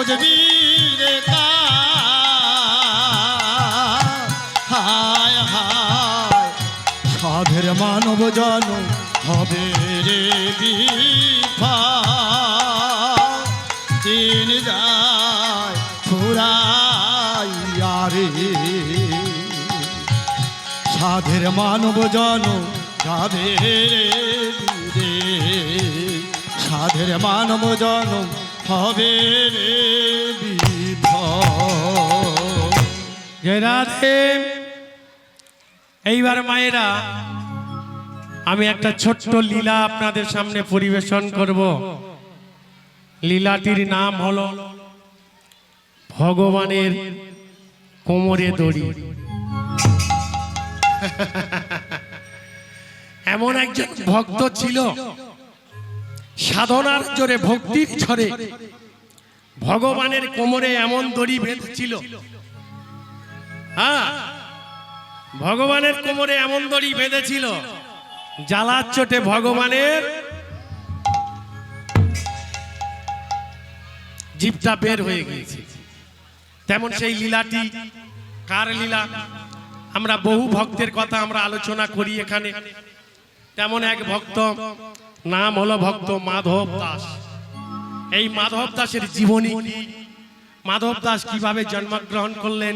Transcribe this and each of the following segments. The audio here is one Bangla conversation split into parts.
খুঁজবি রে হায় হায় সাধের মানব জন হবে রে বিফল দিন যায় ফুরাইয়া রে সাধের মানব জন যাবে রে সাধের মানব জন হবে রে বিফল। জয় রাধে। এইবার মায়েরা আমি একটা ছোট্ট লীলা আপনাদের সামনে পরিবেশন করব। লীলাটির নাম হলো ভগবানের কোমরে দড়ি। এমন একজন ভক্ত ছিল, সাধনার জোরে ভক্তির ঝরে ভগবানের কোমরে এমন দড়ি বেঁধেছিল। হ্যাঁ, ভগবানের কোমরে এমন দড়ি বেঁধেছিল, জ্বালার চোটে ভগবানের জিভটা বের হয়ে গিয়েছে। তেমন সেই লীলাটি কার লীলা? আমরা বহু ভক্তের কথা আমরা আলোচনা করি এখানে। তেমন এক ভক্ত, নাম হলো ভক্ত মাধব দাস। এই মাধব দাসের জীবনী কি, মাধব দাস কিভাবে জন্মগ্রহণ করলেন,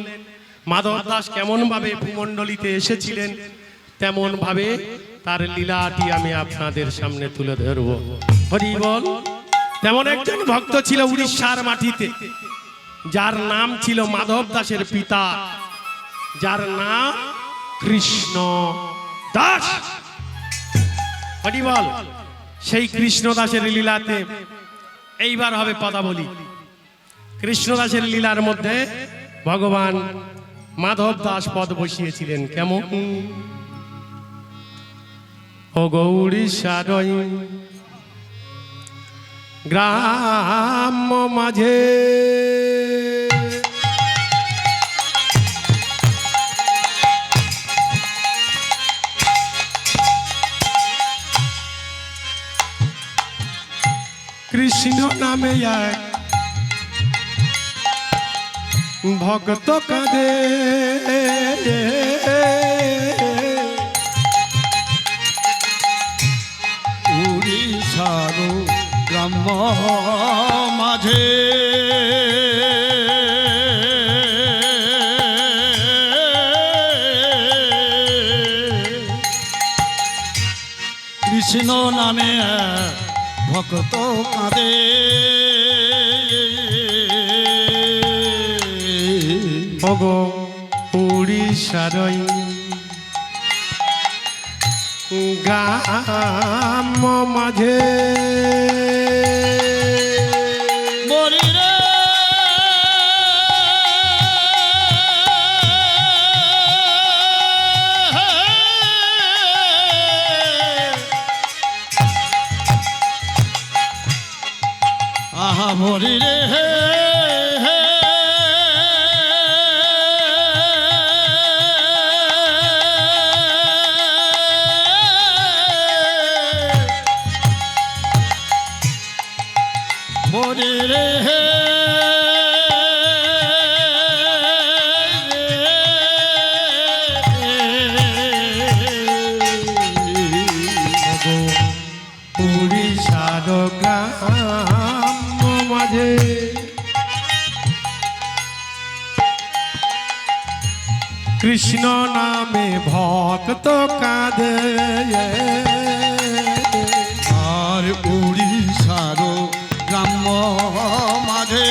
মাধব দাস কেমন ভাবে ভূমণ্ডলীতে এসেছিলেন, তেমন ভাবে তার লীলাটি আমি আপনাদের সামনে তুলে ধরব। হরি বল। তেমন একজন ভক্ত ছিল উড়িষ্যার মাটিতে, যার নাম ছিল মাধব দাসের পিতা, যার নাম কৃষ্ণ দাস। হরি বল। সেই কৃষ্ণ দাসের লীলাতে এইবার হবে পদাবলী। কৃষ্ণ দাসের লীলার মধ্যে ভগবান মাধব দাস পদ বসিয়েছিলেন কেমন? ও গৌরীশার গ্রাম মাঝে কৃষ্ণ নামে এক ভক্ত কাঁদে, উড়িষ্যার গ্রাম্য মাঝে কৃষ্ণ নামে ভক্ত কাঁদে, ওগো উড়িষ্যার গ্রাম মাঝে মরি রে আহা মরি রে মরি রে উড়িষ্যার গ্রাম মাঝে কৃষ্ণ নামে ভক্ত কাঁদে, আর উড়িষ্যার গ্রাম্য মাঝে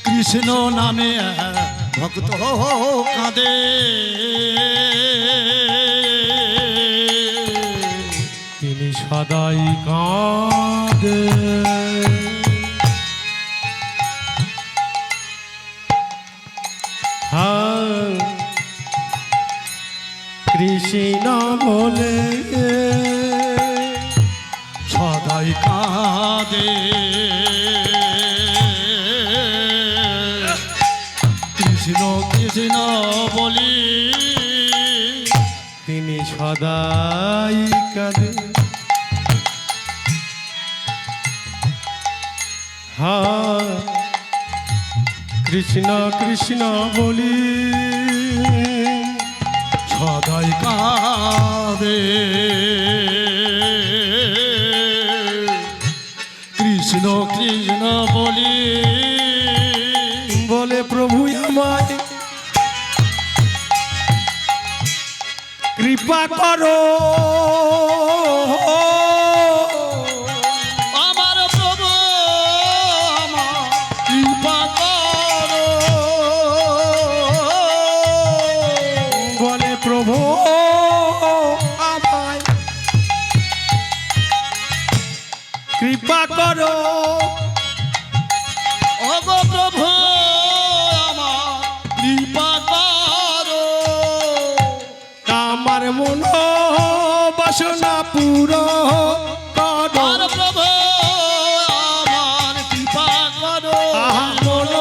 কৃষ্ণ নামে ভক্ত কাঁদে, তিনি সদাই কাঁদে। হ্যাঁ, কৃষ্ণ বলে সদাই কাঁদে, কৃষ্ণ কৃষ্ণ বলি তিনি সদাই কাঁদে হা কৃষ্ণ কৃষ্ণ বলি সদাই কাঁদে কৃষ্ণ কৃষ্ণ বলি বলে প্রভু আমায় কৃপা করো আমার প্রভু আমার কৃপা করো বলে প্রভু আমায় কৃপা করো ওগো প্রভু আমার কৃপা করো আমার মন বাসনা পুরো করো আর প্রভু আমার কৃপা করো মন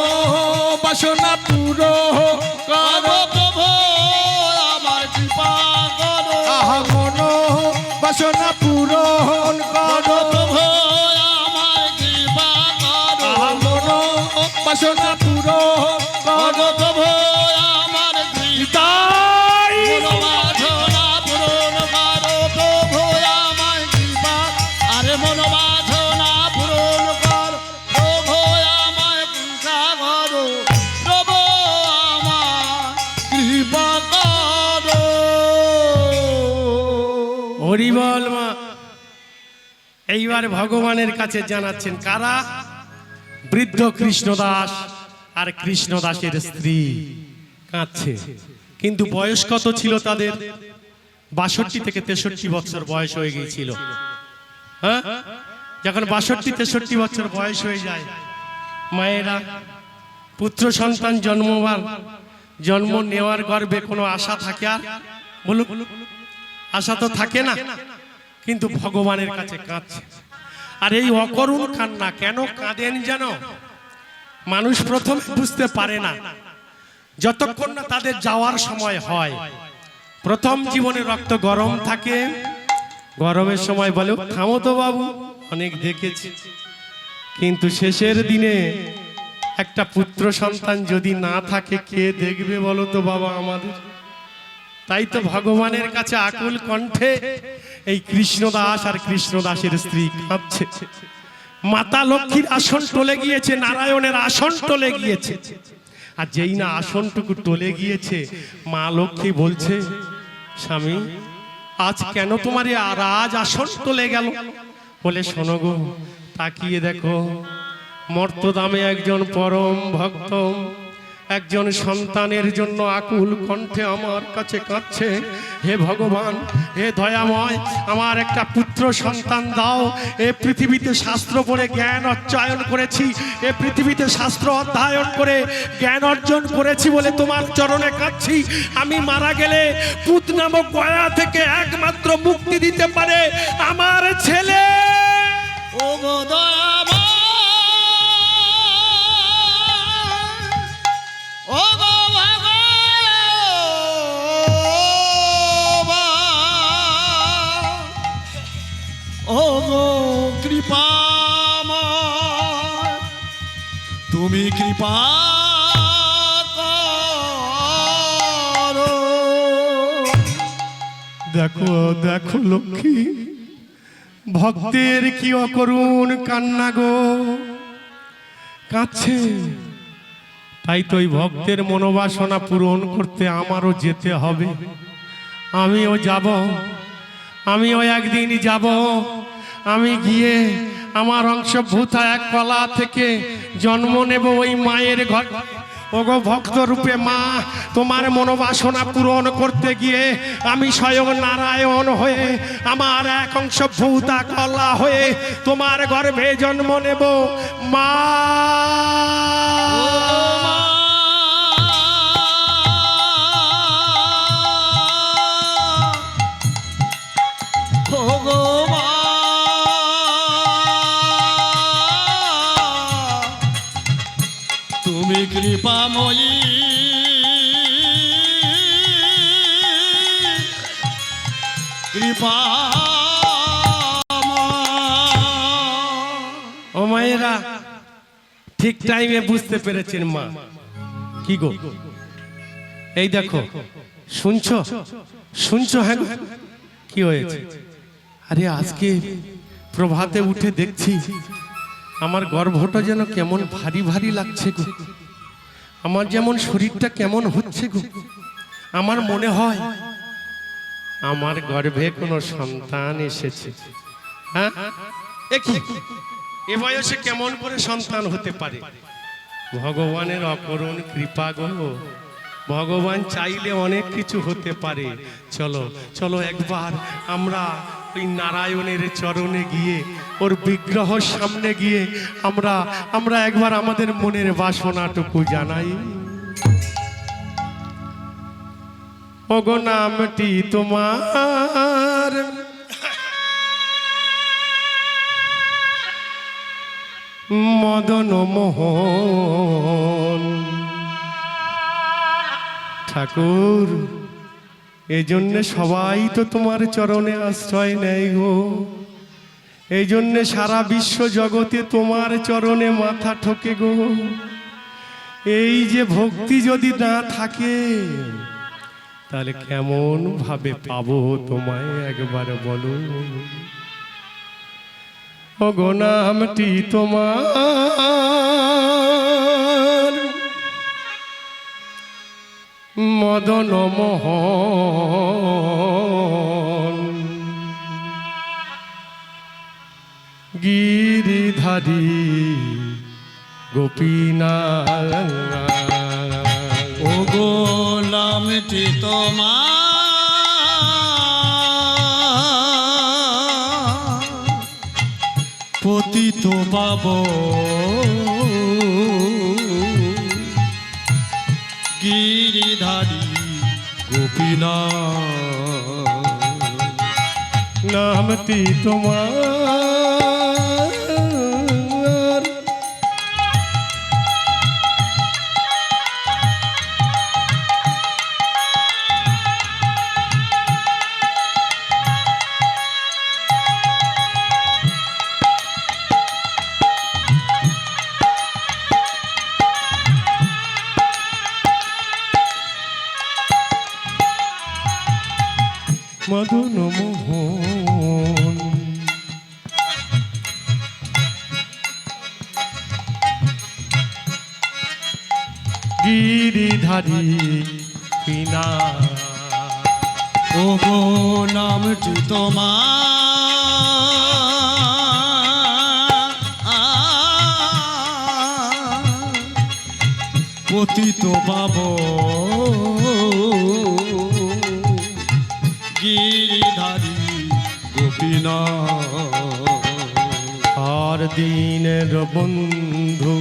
বাসনা পুরো করো ওগো প্রভু আমার কৃপা করো মন বাসনা পূরণ করো প্রভু আমার কৃপা করো মন বাসনা পূরণ করো প্রভু আমার কৃপা তাই মনোবাসনা পূরণ করো প্রভু আমার কৃপা আরে মনোবাসনা পূরণ কর প্রভু আমার কৃপা করো প্রভু আমার কৃপা করো হরি বল মা। এইবার ভগবানের কাছে জানাচ্ছেন কারা? বৃদ্ধ কৃষ্ণদাস আর কৃষ্ণদাসের স্ত্রী কাঁদছে, কিন্তু বয়স কত ছিল তাদের? 62 থেকে 63 বছর বয়স হয়ে গিয়েছিল। হ্যাঁ, যখন 62-63 বছর বয়স হয়ে যায়, মায়েরা পুত্র সন্তান জন্ম নেওয়ার গর্ভে কোনো আশা থাকে? আর বলুন, আশা তো থাকে না, কিন্তু ভগবানের কাছে কাঁদছে। আর এই অকরুণ কান্না কেন কাঁদেন জানো? মানুষ প্রথমে বুঝতে পারে না, যতক্ষণ না তাদের যাওয়ার সময় হয়। প্রথম জীবনে রক্ত গরম থাকে, গরমের সময় বলে থামো তো বাবু, অনেক দেখেছি। কিন্তু শেষের দিনে একটা পুত্র সন্তান যদি না থাকে, কে দেখবে বলো তো বাবা আমাদের? তাই তো ভগবানের কাছে আকুল কণ্ঠে এই কৃষ্ণদাস আর কৃষ্ণদাসের স্ত্রী কাঁদছে। মাতা লক্ষ্মীর আসন টলে গিয়েছে, নারায়ণের আসন টলে গিয়েছে। আর যেই না আসনটুকু টলে গিয়েছে, মা লক্ষ্মী বলছে, স্বামী আজ কেন তোমার আজ আসন টলে গেল? বলে শোনো গো, তাকিয়ে দেখো, মর্তদামে একজন পরম ভক্ত একজন সন্তানের জন্য আকুল কণ্ঠে আমার কাছে কাঁদছে। হে ভগবান, হে দয়াময়, আমার একটা পুত্র সন্তান দাও। এ পৃথিবীতে শাস্ত্র পড়ে জ্ঞান অর্জন করেছি, এ পৃথিবীতে শাস্ত্র অধ্যয়ন করে জ্ঞান অর্জন করেছি বলে তোমার চরণে কাঁদছি। আমি মারা গেলে পুত নামক গয়া থেকে একমাত্র মুক্তি দিতে পারে আমার ছেলে। ওগো দয়াময় ওগো ভগবান ওগো কৃপাময় তুমি কৃপা করো। দেখো দেখো লক্ষ্মী, ভক্তের কি অকরুণ কান্না গো, কাঁদছে। তাই তো এই ভক্তের মনোবাসনা পূরণ করতে আমারও যেতে হবে। আমিও যাব, আমিও একদিন যাব। আমি গিয়ে আমার অংশভূতা এক কলা থেকে জন্ম নেব ওই মায়ের ঘর। ওগো ভক্ত রূপে মা, তোমার মনোবাসনা পূরণ করতে গিয়ে আমি স্বয়ং নারায়ণ হয়ে আমার এক অংশভূতা কলা হয়ে তোমার গর্ভে জন্ম নেব মা। তুমি কৃপাময়ী কৃপা ও মায়েরা ঠিক টাইমে বুঝতে পেরেছেন মা। কি গো এই দেখো, শুনছো শুনছো? হ্যাঁ গো, কি হয়েছে? আরে আজকে প্রভাতে উঠে দেখছি আমার গর্ভটা যেন কেমন ভারী ভারী লাগছে গো, আমার যেমন শরীরটা কেমন হচ্ছে গো। আমার মনে হয় আমার গর্ভে কোনো সন্তান এসেছে। হ্যাঁ, এ বয়সে কেমন করে সন্তান হতে পারে? ভগবানের অপরণ কৃপা গো, ভগবান চাইলে অনেক কিছু হতে পারে। চলো চলো একবার আমরা ওই নারায়ণের চরণে গিয়ে, ওর বিগ্রহ সামনে গিয়ে আমরা একবার আমাদের মনের বাসনাটুকু জানাই। ওগো নামটি তোমার মদন মোহন ঠাকুর, এই জন্যে সবাই তো তোমার চরণে আশ্রয় নেয় গো। এই জন্যে সারা বিশ্ব জগতে তোমার চরণে মাথা ঠোকে গো। এই যে ভক্তি যদি না থাকে তাহলে কেমন ভাবে পাবো তোমায় একবার বলো। ওগো নামটি তোমার মদন মোহন গিরিধারী গোপীনাথ। ওগো নামটি তোমার পতিত পাবন গিরিধারী গোপীনাথ। নামটি তোমার মদন মোহন গিরিধারী পিনা। ওগো নামটি তোমার পতিত পাবন গিরিধারী গোপীনাথ। আর দিনের বন্ধু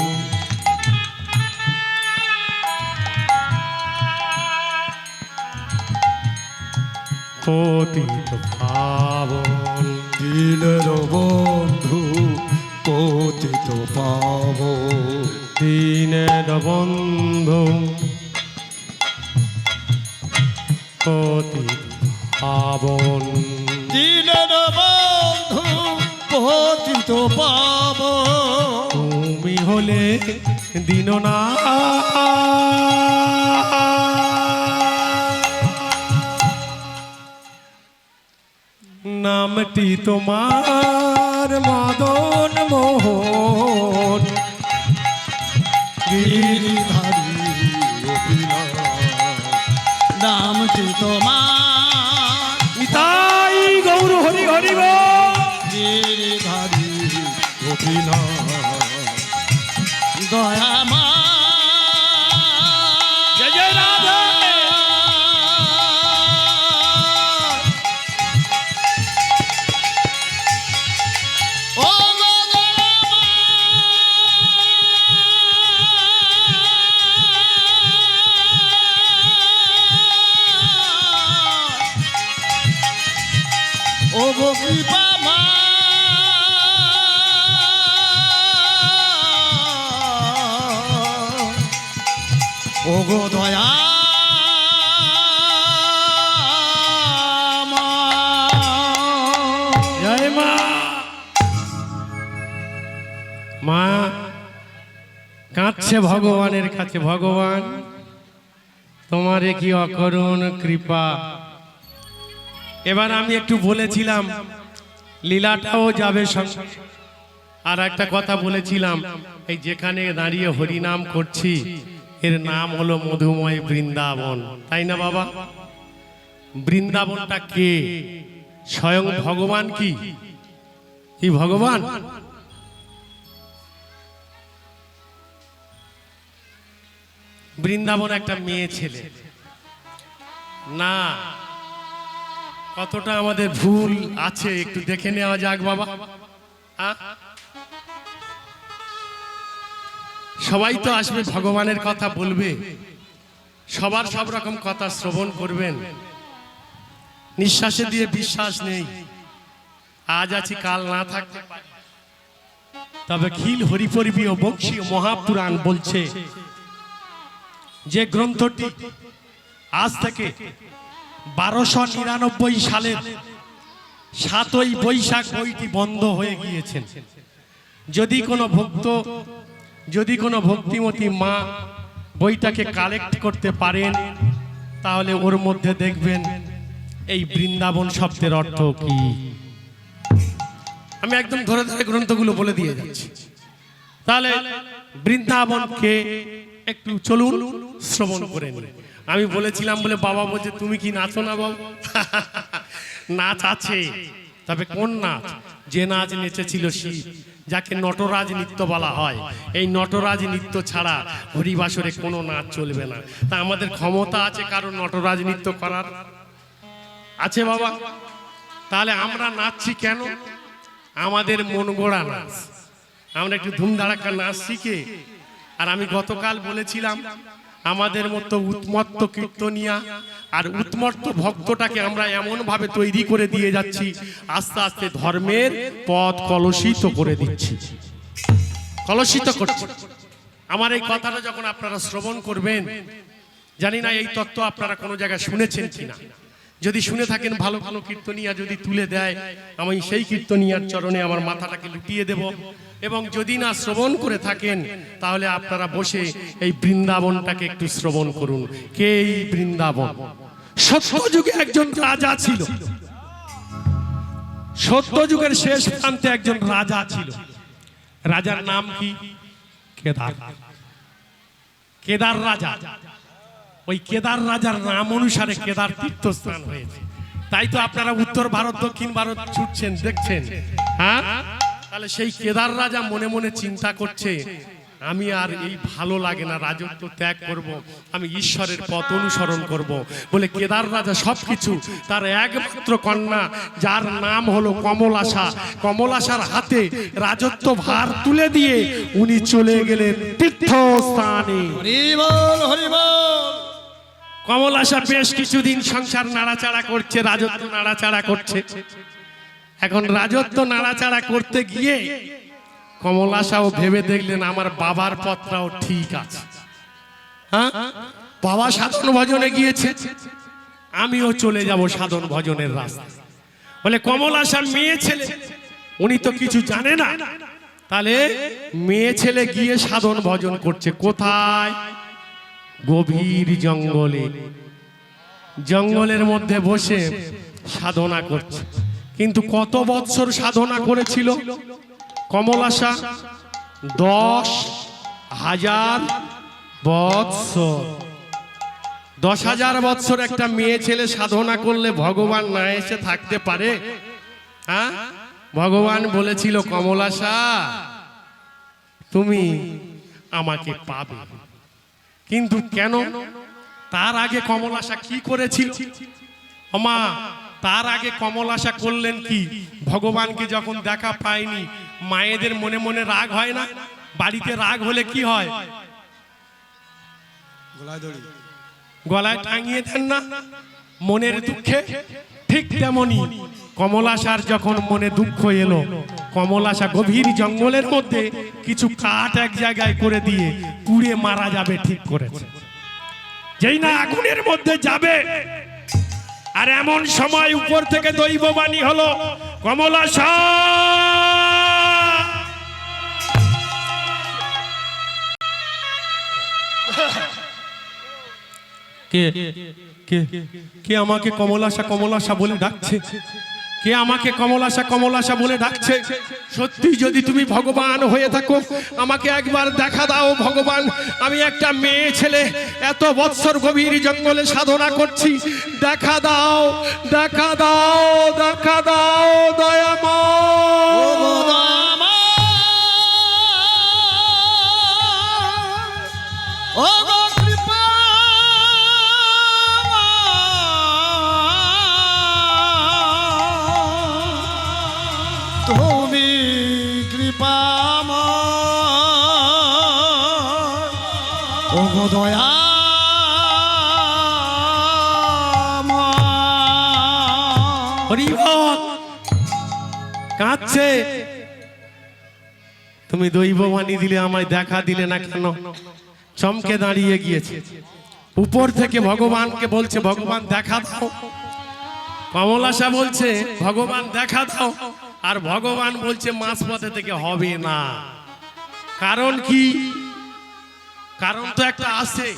পতিত পাবন। দিনের বন্ধু পতিত পাবন। দিনের বন্ধু পতিত পাবন। দিনের বন্ধু পতিত পাবন। তুমি হলে দীননা নামটি তোমার মদন মোহন গিরিধারী গোপীনাথ। নামটি তোমার নিতাই গৌর হরি হরি গো। গিরিধারী গোপীনাথ। দয়ামা জয় জয় রাধা। ও গো দয়ামা ও গো কৃপা মা ও গো দয়া মা। কাঁদছে ভগবানের কাছে, ভগবান তোমারে কি অকরুণ কৃপা। এবার আমি একটু বলেছিলাম লীলাটাও যাবে সঙ্গে, আর একটা কথা বলেছিলাম এই যেখানে দাঁড়িয়ে হরিনাম করছি এর নাম হলো মধুময় বৃন্দাবন, তাই না বাবা? বৃন্দাবনটা কে? স্বয়ং ভগবান। কি কি ভগবান? বৃন্দাবন একটা মেয়ে ছেলে না? কতটা আমাদের ভুল আছে একটু দেখে নেওয়া যাক বাবা। সবাই তো আসবে, ভগবানের কথা বলবে, সবার সব রকম কথা শ্রবণ করবেন। নিঃশ্বাসে দিয়ে বিশ্বাস নেই, আজ আছি কাল না থাকতে পারি। তবে খিল হরিপরিবী ও বংশীয় মহাপুরাণ বলছে যে গ্রন্থটি আজ থেকে 1299 সালের 7ই বৈশাখ বইটি বন্ধ হয়ে গিয়েছেন। যদি কোনো ভক্তিমতী মা বইটাকে কালেক্ট করতে পারেন তাহলে ওর মধ্যে দেখবেন এই বৃন্দাবন শব্দের অর্থ কি। আমি একদম ধরে ধরে গ্রন্থগুলো বলে দিয়ে যাচ্ছি। তাহলে বৃন্দাবনকে একটু চলুন শ্রবণ করে নিন। আমি বলেছিলাম বলে বাবা বলছে তুমি কি নাচো না বাবা? নাচ আছে, তবে কোন নাচ? যে নাচ নেচেছিল শিব, যাকে নটরাজ নৃত্য বলা হয়। এই নটরাজ নৃত্য ছাড়া হরিবাসরে কোনো নাচ চলবে না। তা আমাদের ক্ষমতা আছে কারণ নটরাজ নৃত্য করার? আছে বাবা? তাহলে আমরা নাচছি কেন? আমাদের মন গড়া নাচ, আমরা একটু ধুমধাড়াক্কা নাচ শিখে। আর আমি গতকাল বলেছিলাম আমাদের মতো উন্মত্ত কীর্তনিয়া আর উন্মত্ত ভক্তটাকে আমরা এমন ভাবে তৈরি করে দিয়ে যাচ্ছি, আস্তে আস্তে ধর্মের পথ কলুষিত করে দিচ্ছি, কলুষিত করছি। আমার এই কথাটা যখন আপনারা শ্রবণ করবেন, জানি না এই তত্ত্ব আপনারা কোনো জায়গায় শুনেছেন কিনা। যদি শুনে থাকেন ভালো ভালো কীর্তনিয়া যদি তুলে দেয়, আমি সেই কীর্তনিয়ার চরণে আমার মাথাটাকে লুটিয়ে দেব। এবং যদি না শ্রবণ করে থাকেন তাহলে আপনারা বসে এই বৃন্দাবনটাকে একটু শ্রবণ করুন। কে এই বৃন্দাবন? সত্যযুগে একজন রাজা ছিল, সত্যযুগের শেষ প্রান্তে একজন রাজা ছিল। রাজার নাম কি? কেদার। কেদার রাজা। ওই কেদার রাজার নাম অনুসারে কেদার তীর্থস্থান হয়েছে। তাই তো আপনারা উত্তর ভারত দক্ষিণ ভারত ছুটছেন, দেখছেন। হ্যাঁ, তাহলে সেই কেদার রাজা মনে মনে চিন্তা করছে আমি আর এই ভালো লাগে না, রাজত্ব ত্যাগ করব, আমি ঈশ্বরের পথ অনুসরণ করব। বলে কেদার রাজা সবকিছু তার একমাত্র কন্যা, যার নাম হলো কমলাসা, কমলাসার হাতে রাজত্ব ভার তুলে দিয়ে উনি চলে গেলেন তীর্থস্থানে। হরি বল, হরি বল। কমলাসা বেশ কিছুদিন সংসার নাড়াচাড়া করছে, রাজত্ব নাড়াচাড়া করছে। এখন রাজত্ব নাড়াচাড়া করতে গিয়ে কমলাসাও ভেবে দেখলেন আমার বাবার পথটাও ঠিক আছে। হ্যাঁ, বাবা সাধন ভজনে গিয়েছে, আমিও চলে যাব সাধন ভজনের রাস্তায়। বলে কমলাসার মেয়ে ছেলে, উনি তো কিছু জানে না, তাহলে মেয়ে ছেলে গিয়ে সাধন ভজন করছে কোথায়? গভীর জঙ্গলে, জঙ্গলের মধ্যে বসে সাধনা করছে। কিন্তু কত বৎসর সাধনা করেছিল কমলাসা? 10,000 বৎসর। 10,000 বৎসর একটা মেয়ে ছেলে সাধনা করলে ভগবান না এসে থাকতে পারে? হ্যাঁ, ভগবান বলেছিল কমলাসা তুমি আমাকে পাবে। কিন্তু কেন? তার আগে কমলাসা কি করেছিল? মা, তার আগে কমলাসা করলেন কি? ভগবানকে যখন দেখা পায়নি, মায়েদের মনে মনে রাগ হয় না? বাড়িতে রাগ হলে কি হয়? গলায় টাঙিয়ে দেন না মনের দুঃখে? ঠিক তেমনি কমলাসার যখন মনে দুঃখ এলো, কমলাসা গভীর জঙ্গলের মধ্যে কিছু কাঠ এক জায়গায় করে দিয়ে পুড়ে মারা যাবে ঠিক করেছে। যেই না আগুনের মধ্যে যাবে, আর এমন সময় উপর থেকে দৈববাণী হলো কমলাসা কে কে কে আমাকে কমলাশা কমলাশা বলে ডাকছে? কে আমাকে কমলাশা কমলাশা বলে ডাকছে? সত্যি যদি তুমি ভগবান হয়ে থাকো, আমাকে একবার দেখা দাও ভগবান। আমি একটা মেয়ে ছেলে, এত বৎসর গভীর জঙ্গলে সাধনা করছি, দেখা দাও, দেখা দাও, দেখা দাও দয়াময়। তুমি কৃপাময়, ও গো দয়াময়। হরি বল। কাঁদছে। তুমি দৈববাণী দিলে, আমায় দেখা দিলে না কেন? চমকে দাঁড়িয়ে গিয়েছে। উপর থেকে ভগবানকে বলছে, ভগবান দেখা দাও। কমলাশা বলছে, ভগবান দেখা দাও। আর ভগবান বলছে, মাঝপথে থেকে হবে না। কারণ কি? কারণ তো একটা আছে।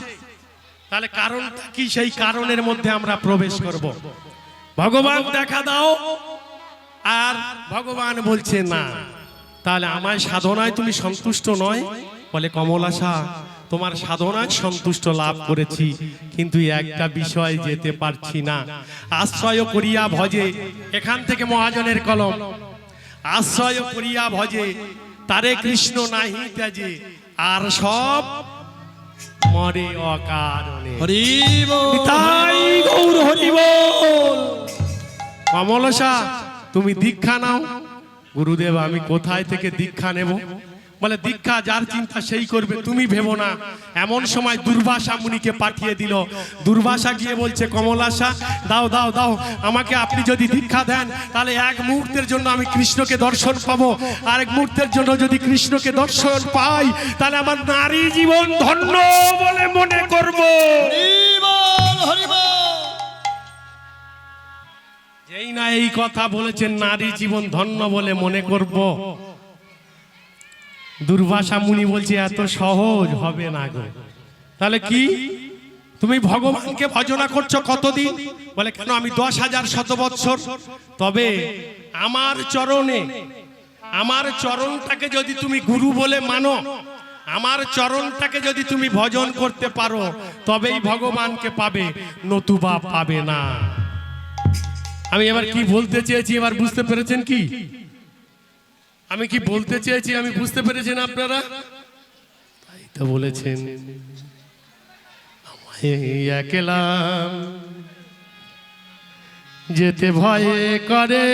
তাহলে কারণটা কি? সেই কারণের মধ্যে আমরা প্রবেশ করব। ভগবান দেখা দাও, আর ভগবান বলছে না। তাহলে আমার সাধনায় তুমি সন্তুষ্ট নয়? বলে, কমলাশা, তোমার সাধনায় সন্তুষ্ট লাভ করেছি, কিন্তু একটা বিষয় যেতে পারছি না। আশ্রয় করিয়া ভজে, এখান থেকে মহাজনের কলম, আশ্রয় করিয়া ভজে তারে কৃষ্ণ নাহি ত্যাজে, আর সব মরে অকারণে। হরি বল, নিতাই গৌর হরি বল। কমলাশা, তুমি দীক্ষা নাও। গুরুদেব, আমি কোথায় থেকে দীক্ষা নেব? বলে, দীক্ষা যার চিন্তা সেই করবে, তুমি ভেবো না। এমন সময় দুর্বাসা মুনিকে পাঠিয়ে দিল। দুর্বাসা গিয়ে বলছে, কমলাশা, দাও দাও দাও, আমাকে আপনি যদি দীক্ষা দেন, তাহলে এক মুহূর্তের জন্য আমি কৃষ্ণকে দর্শন পাবো। আর এক মুহূর্তের জন্য যদি কৃষ্ণকে দর্শন পাই, তাহলে আমার নারী জীবন ধন্য বলে মনে করব। হরি বল, হরি বল। যেই না এই কথা বলেছেন, নারী জীবন ধন্য বলে মনে করব, দুর্বাসা মুনি বলছে, এত সহজ হবে না গো। তাহলে কি? তুমি ভগবানকে ভজনা করছো কতদিন? বলে, কেন, আমি 10,000 শতবৎসর। তবে আমার চরণে, আমার চরণটাকে যদি তুমি গুরু বলে মানো, আমার চরণটাকে যদি তুমি ভজন করতে পারো, তবেই ভগবানকে পাবে, নতুবা পাবে না। আমি এবার কি বলতে চেয়েছি, এবার বুঝতে পেরেছেন কি? আমি কি বলতে চেয়েছি আমি বুঝতে পেরেছেন আপনারা? তাই তো বলেছেন, আমায় একলা যেতে ভয়ে করে,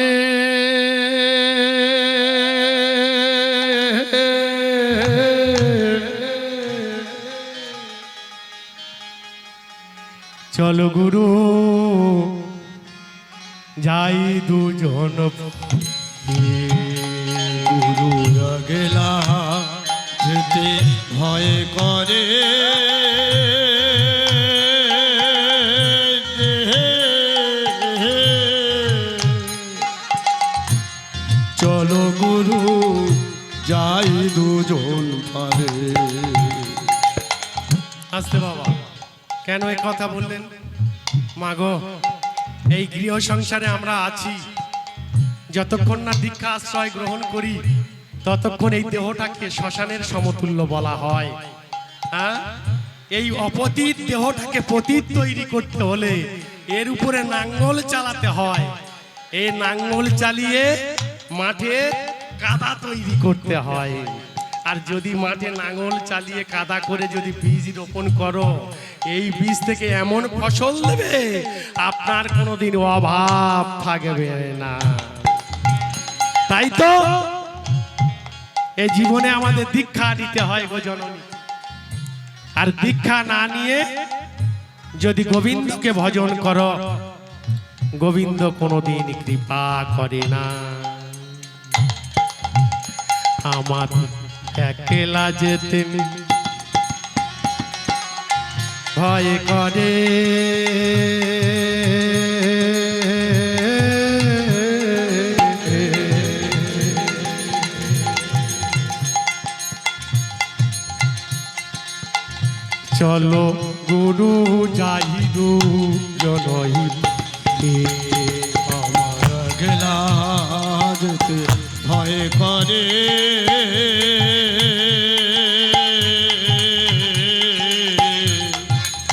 চলো গুরু যাই দুজন, গুরু গেলা যেতে ভয় করে, চলো গুরু যাই দুজন পারে। আসতে বাবা, কেন এই কথা বললেন? মাগো, এই গৃহ সংসারে আমরা আছি, যতক্ষণ না দীক্ষা আশ্রয় গ্রহণ করি, ততক্ষণ এই দেহটাকে শ্মশানের সমতুল্য বলা হয়। হ্যাঁ, এই অপতীত দেহটাকে পতীত তৈরি করতে হলে এর উপরে নাঙ্গল চালাতে হয়। এই নাঙ্গল চালিয়ে মাঠে কাদা তৈরি করতে হয়। আর যদি মাঠে নাঙ্গল চালিয়ে কাদা করে যদি বীজ রোপণ করো, এই বীজ থেকে এমন ফসল দেবে, আপনার কোনোদিন অভাব থাকবে না। তাই তো এই জীবনে আমাদের দীক্ষা নিতে হয় গো জননী। আর দীক্ষা না নিয়ে যদি গোবিন্দকে ভজন করো, গোবিন্দ কোনোদিন কৃপা করে না। আমার একলা যেতে ভয় করে, চলো গুরু যাই দুজন আমার গেলা যেতে ভয় করে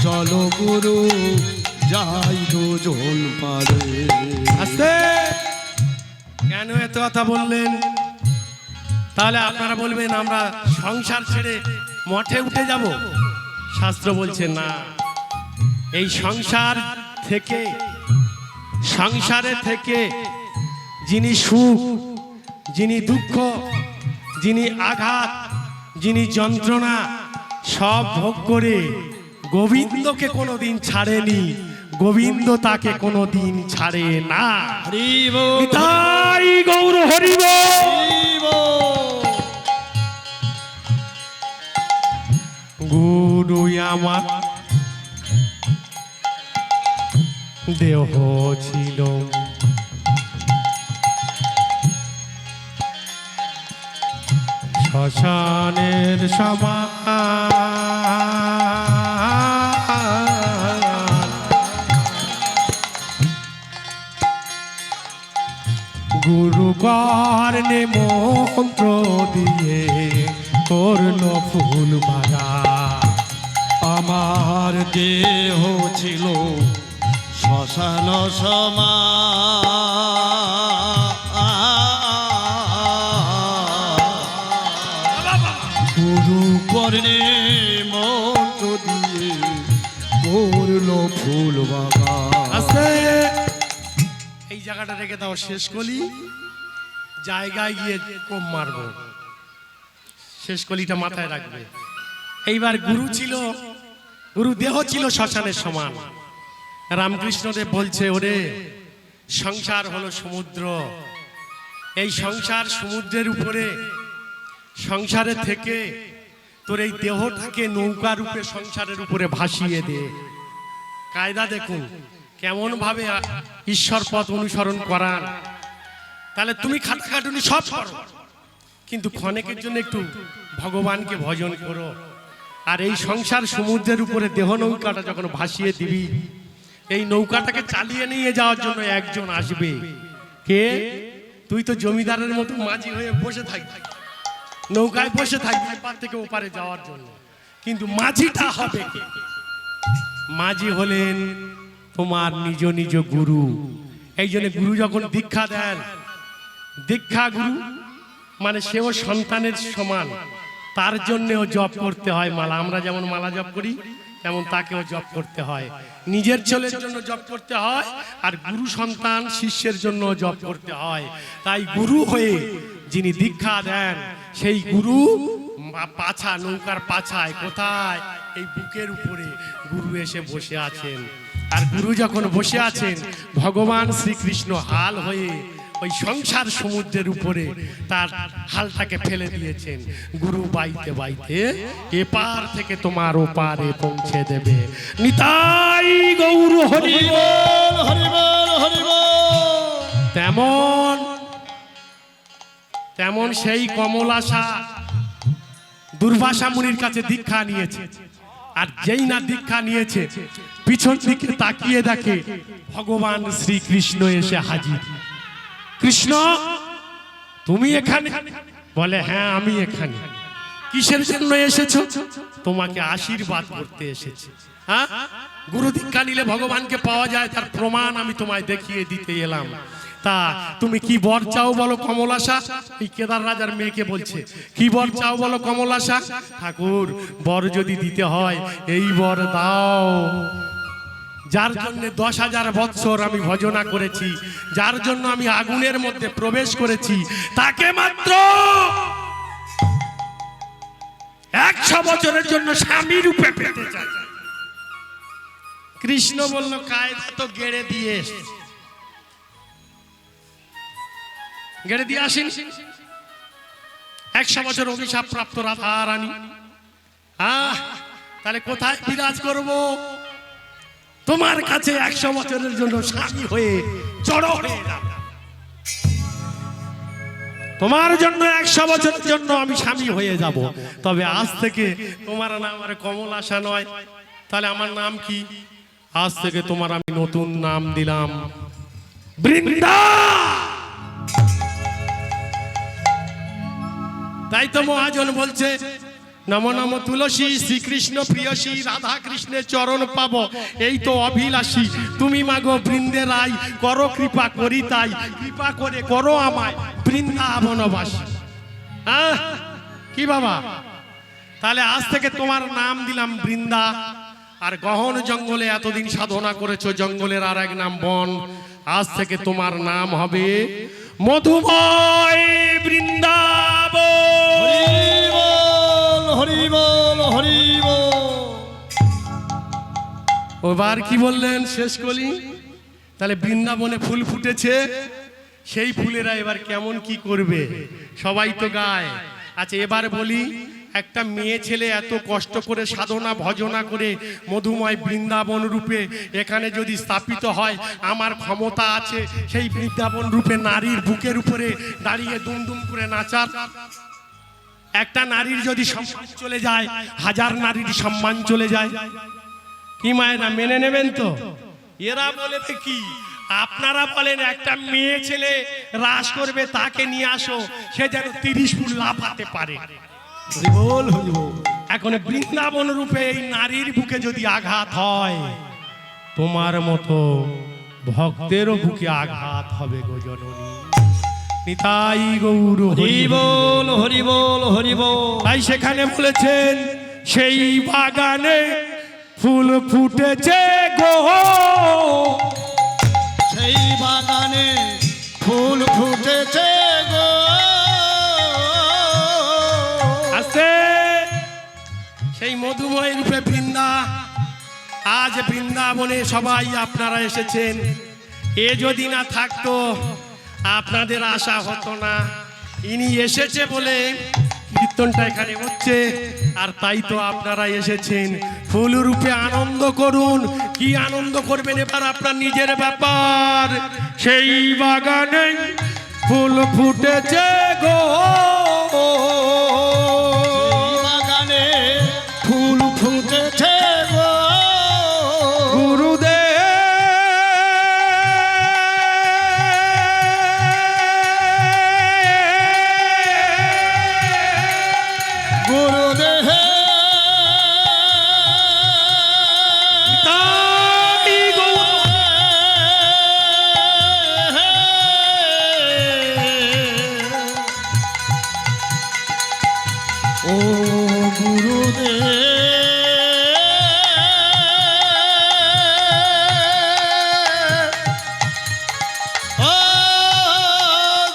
চলো গুরু যাই দুজন পারে। আস্তে কেন এত কথা বললেন? তাহলে আপনারা বলবেন আমরা সংসার ছেড়ে মঠে উঠে যাব। শাস্ত্র বলছে না, এই সংসার থেকে, সংসারে থেকে যিনি সুখ, যিনি দুঃখ, যিনি আঘাত, যিনি যন্ত্রণা সব ভোগ করে গোবিন্দকে কোনোদিন ছাড়েনি, গোবিন্দ তাকে কোনোদিন ছাড়ে না। হরি বল, তাই গৌর হরি বল। হরি বল। গুরু আমার দেহ ছিল, শ্মশানের সমান, গুরু কর্ণে মন্ত্র দিয়ে করল ফুল মারা। আমার দেহ ছিল শ্মশান গুরু কর্ণে মন্ত্র দিয়ে করল ফুল বাগান। আস্তে এই জায়গাটা রেখে দাও, শেষ কলি জায়গায় গিয়ে কম মারবো, শেষ কলিটা মাথায় রাখবে। এইবার গুরু ছিল, গুরু দেহ ছিল শ্মশানের সমান। রামকৃষ্ণদেব বলছে, ওরে সংসার হলো সমুদ্র, এই সংসার সমুদ্রের উপরে, সংসারে থেকে তোর এই দেহটাকে নৌকা রূপে সংসারের উপরে ভাসিয়ে দে। কায়দা দেখুন কেমন ভাবে ঈশ্বর পথ অনুসরণ করার। তাহলে তুমি খাটাখাটুনি সব করো, কিন্তু ক্ষণেকের জন্য একটু ভগবানকে ভজন করো। আর এই সংসার সমুদ্রের উপরে দেহ নৌকাটা যখন ভাসিয়ে দিবি, এই নৌকাটাকে চালিয়ে নিয়ে যাওয়ার জন্য একজন আসবে। কে? তুই তো জমিদারের মতো মাঝি হয়ে বসে থাকবি, নৌকায় বসে থাকবি এপার থেকে ওপারে যাওয়ার জন্য, কিন্তু মাঝিটা হবে কে? মাঝি হলেন তোমার নিজ নিজ গুরু। এই জন্য গুরু যখন দীক্ষা দেন, দীক্ষা গুরু মানে সেও সন্তানের সমান, তার জন্যও জপ করতে হয় মালা। আমরা যেমন মালা জপ করি, তেমন তাকেও জপ করতে হয়। নিজের ছেলের জন্য জপ করতে হয়, আর গুরু সন্তান শিষ্যের জন্য জপ করতে হয়। তাই গুরু হয়ে যিনি দীক্ষা দেন, সেই গুরু পাছা, নৌকার পাছায়, কোথায়? এই বুকের উপরে গুরু এসে বসে আছেন। আর গুরু যখন বসে আছেন, ভগবান শ্রীকৃষ্ণ হাল হয়ে ওই সংসার সমুদ্রের উপরে তার হালটাকে ফেলে দিয়েছেন। গুরু বাইতে বাইতে এপার থেকে তোমার ওপারে পৌঁছে দেবে। নিতাই গৌর হরি বল, হরি বল, হরি বল। তেমন তেমন সেই কমলাসা দুর্বাসা মুনির কাছে দীক্ষা নিয়েছে। আর যেই না দীক্ষা নিয়েছে, পিছন দিকে তাকিয়ে দেখে ভগবান শ্রীকৃষ্ণ এসে হাজির। কৃষ্ণ, তুমি এখানে? বলে, হ্যাঁ আমি এখানে। কিসের জন্য এসেছো? তোমাকে আশীর্বাদ করতে এসেছি। হ্যাঁ, গুরু দীক্ষা নিলে ভগবানকে পাওয়া যায়, তার প্রমাণ আমি তোমায় দেখিয়ে দিতে এলাম। তা তুমি কি বর চাও বলো কমলাসা? এই কেদার রাজার মেয়েকে বলছে, কি বর চাও বলো কমলাসা? ঠাকুর, বর যদি দিতে হয় এই বর দাও, যার জন্য 10,000 বৎসর আমি ভজনা করেছি, যার জন্য আমি আগুনের মধ্যে প্রবেশ করেছি, তাকে মাত্র 100 বছরের জন্য স্বামী রূপে পেতে চাই। কৃষ্ণ বলল, কায়দা তো গেড়ে দিয়ে এসেছে, গেড়ে দিয়ে আসেন। 100 বছর অভিশাপ প্রাপ্ত রাধা রানী, তাহলে কোথায় বিরাজ করব? তোমার কাছে 100 বছরের জন্য স্বামী হয়ে জড়ো হয়ে যাব। তোমার জন্য 100 বছরের জন্য আমি স্বামী হয়ে যাব। তবে আজ থেকে তোমার নাম আর কমলাসা নয়, তাহলে আমার নাম কি? আজ থেকে তোমার আমি নতুন নাম দিলাম বৃন্দা। তাই তো মহাজন বলছে নম নম তুলসী শ্রীকৃষ্ণ প্রিয়সী রাধা কৃষ্ণের চরণ পাব, এই তো অভিলাষী। তুমি মাগো বৃন্দে রাই, করো কৃপা করি তাই, কৃপা করে করো আমায় বৃন্দাবনবাসী। কি বাবা, তাহলে আজ থেকে তোমার নাম দিলাম বৃন্দা। আর গহন জঙ্গলে এতদিন সাধনা করেছো, জঙ্গলের আর এক নাম বন, আজ থেকে তোমার নাম হবে মধুময় বৃন্দাবন। হরি বল হরি বল। ওবার কি বললেন শেষ করি? তাহলে বৃন্দাবনে ফুল ফুটেছে, সেই ফুলেরা এবার কেমন কি করবে সবাই তো গায়। আচ্ছা এবার বলি, একটা মেয়ে ছেলে এত কষ্ট করে সাধনা ভজনা করে মধুময় বৃন্দাবন রূপে এখানে যদি স্থাপিত হয়, আমার ক্ষমতা আছে সেই বৃন্দাবন রূপে নারীর বুকের উপরে দাঁড়িয়ে দুমদুম করে নাচার। একটা নারীর যদি সম্মান চলে যায়, হাজার নারীর সম্মান চলে যায়। কি মায়েরা মেনে নেবেন তো? এরা বলে কি, আপনারা বলেন একটা মেয়ে ছেলে রাস করবে, তাকে নিয়ে আসো, সে যেন 30 ফুট লাফাতে পারে। হরি বল হরি বল। এখন বৃন্দাবন রূপে এই নারীর বুকে যদি আঘাত হয়, তোমার মতো ভক্তেরও বুকে আঘাত হবে গো জননী। নিতাই গৌর হরি বল হরি বল হরি বল। তাই সেখানে বলেছেন সেই বাগানে ফুল ফুটেছে গো, সেই বাগানে ফুল ফুটেছে গো। আস্তে সেই মধুময় রূপে বৃন্দা। আজ বৃন্দাবনে সবাই আপনারা এসেছেন, এ যদি না থাকতো আপনাদের আশা হতো না। ইনি এসেছে বলে কীর্তনটা এখানে হচ্ছে, আর তাই তো আপনারা এসেছেন। ফুল রূপে আনন্দ করুন। কি আনন্দ করবেন এবার আপনার নিজের ব্যাপার। সেই বাগানে ফুল ফুটেছে গো, বাগানে ফুল ফুটেছে গো। গুরুদেব গুরুদেহ তাই গো। ও গুরুদেব ও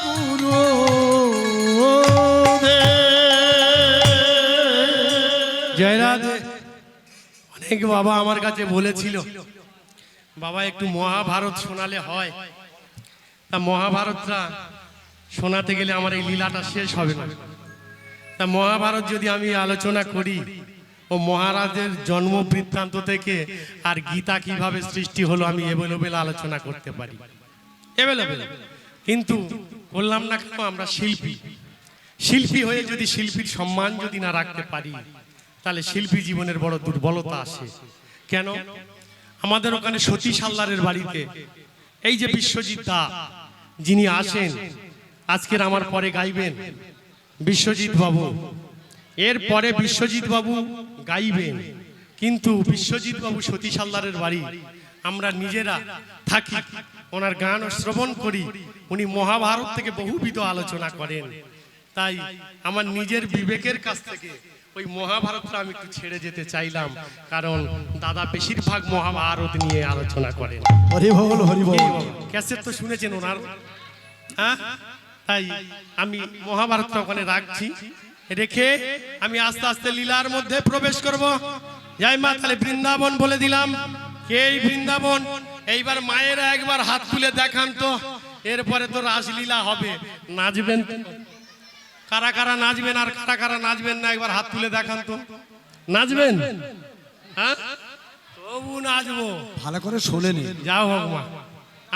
গুরুদেব। জয় রাধে। অনেক বাবা আমার কাছে বলেছিল, বাবা একটু মহাভারত শোনালে হয়। তা মহাভারতটা শোনাতে গেলে আমার এই লীলাটা শেষ হবে না। তা মহাভারত যদি আমি আলোচনা করি, ও মহারাজের জন্ম বৃত্তান্ত থেকে আর গীতা কিভাবে সৃষ্টি হলো আমি এভেলেবেল আলোচনা করতে পারি, এভেলেবেল। কিন্তু বললাম না কেন, আমরা শিল্পী। শিল্পী হয়ে যদি শিল্পীর সম্মান যদি না রাখতে পারি, তাহলে শিল্পী জীবনের বড় দুর্বলতা আসে। কেন? আমাদের ওখানে সতী সাল্লারের বাড়িতে এই যে বিশ্বজিৎ দা যিনি আসেন, আজকের আমার পরে গাইবেন বিশ্বজিৎ বাবু, এর পরে বিশ্বজিৎ বাবু গাইবেন। কিন্তু বিশ্বজিৎ বাবু সতী সাল্লারের বাড়ি আমরা নিজেরা থাকি, ওনার গান শ্রবণ করি। উনি মহাভারত থেকে বহুবিধ আলোচনা করেন। তাই আমার নিজের বিবেকের কাছ থেকে ওই মহাভারতটা আমি একটু ছেড়ে যেতে চাইলাম, কারণ দাদা বেশিরভাগ মহাভারত নিয়ে আলোচনা করেন। হরি বল হরি বল। ক্যাসেট তো শুনেছেন ওনার, হ্যাঁ? তাই আমি মহাভারতটা ওখানে রাখছি, রেখে আমি আস্তে আস্তে লীলার মধ্যে প্রবেশ করব। জয় মা। তাহলে বৃন্দাবন বলে দিলাম। কে এই বৃন্দাবন? এইবার মায়েরা একবার হাত তুলে দেখান তো, এরপরে তো রাসলীলা হবে। নাচবেন কারা কারা নাচবেন আর কারা কারা নাচবেন না, একবার হাত তুলে দেখান তো। নাচবেন? হ্যাঁ, তবু নাচবো। ভালো করে শোনেনি। যাও হোক মা,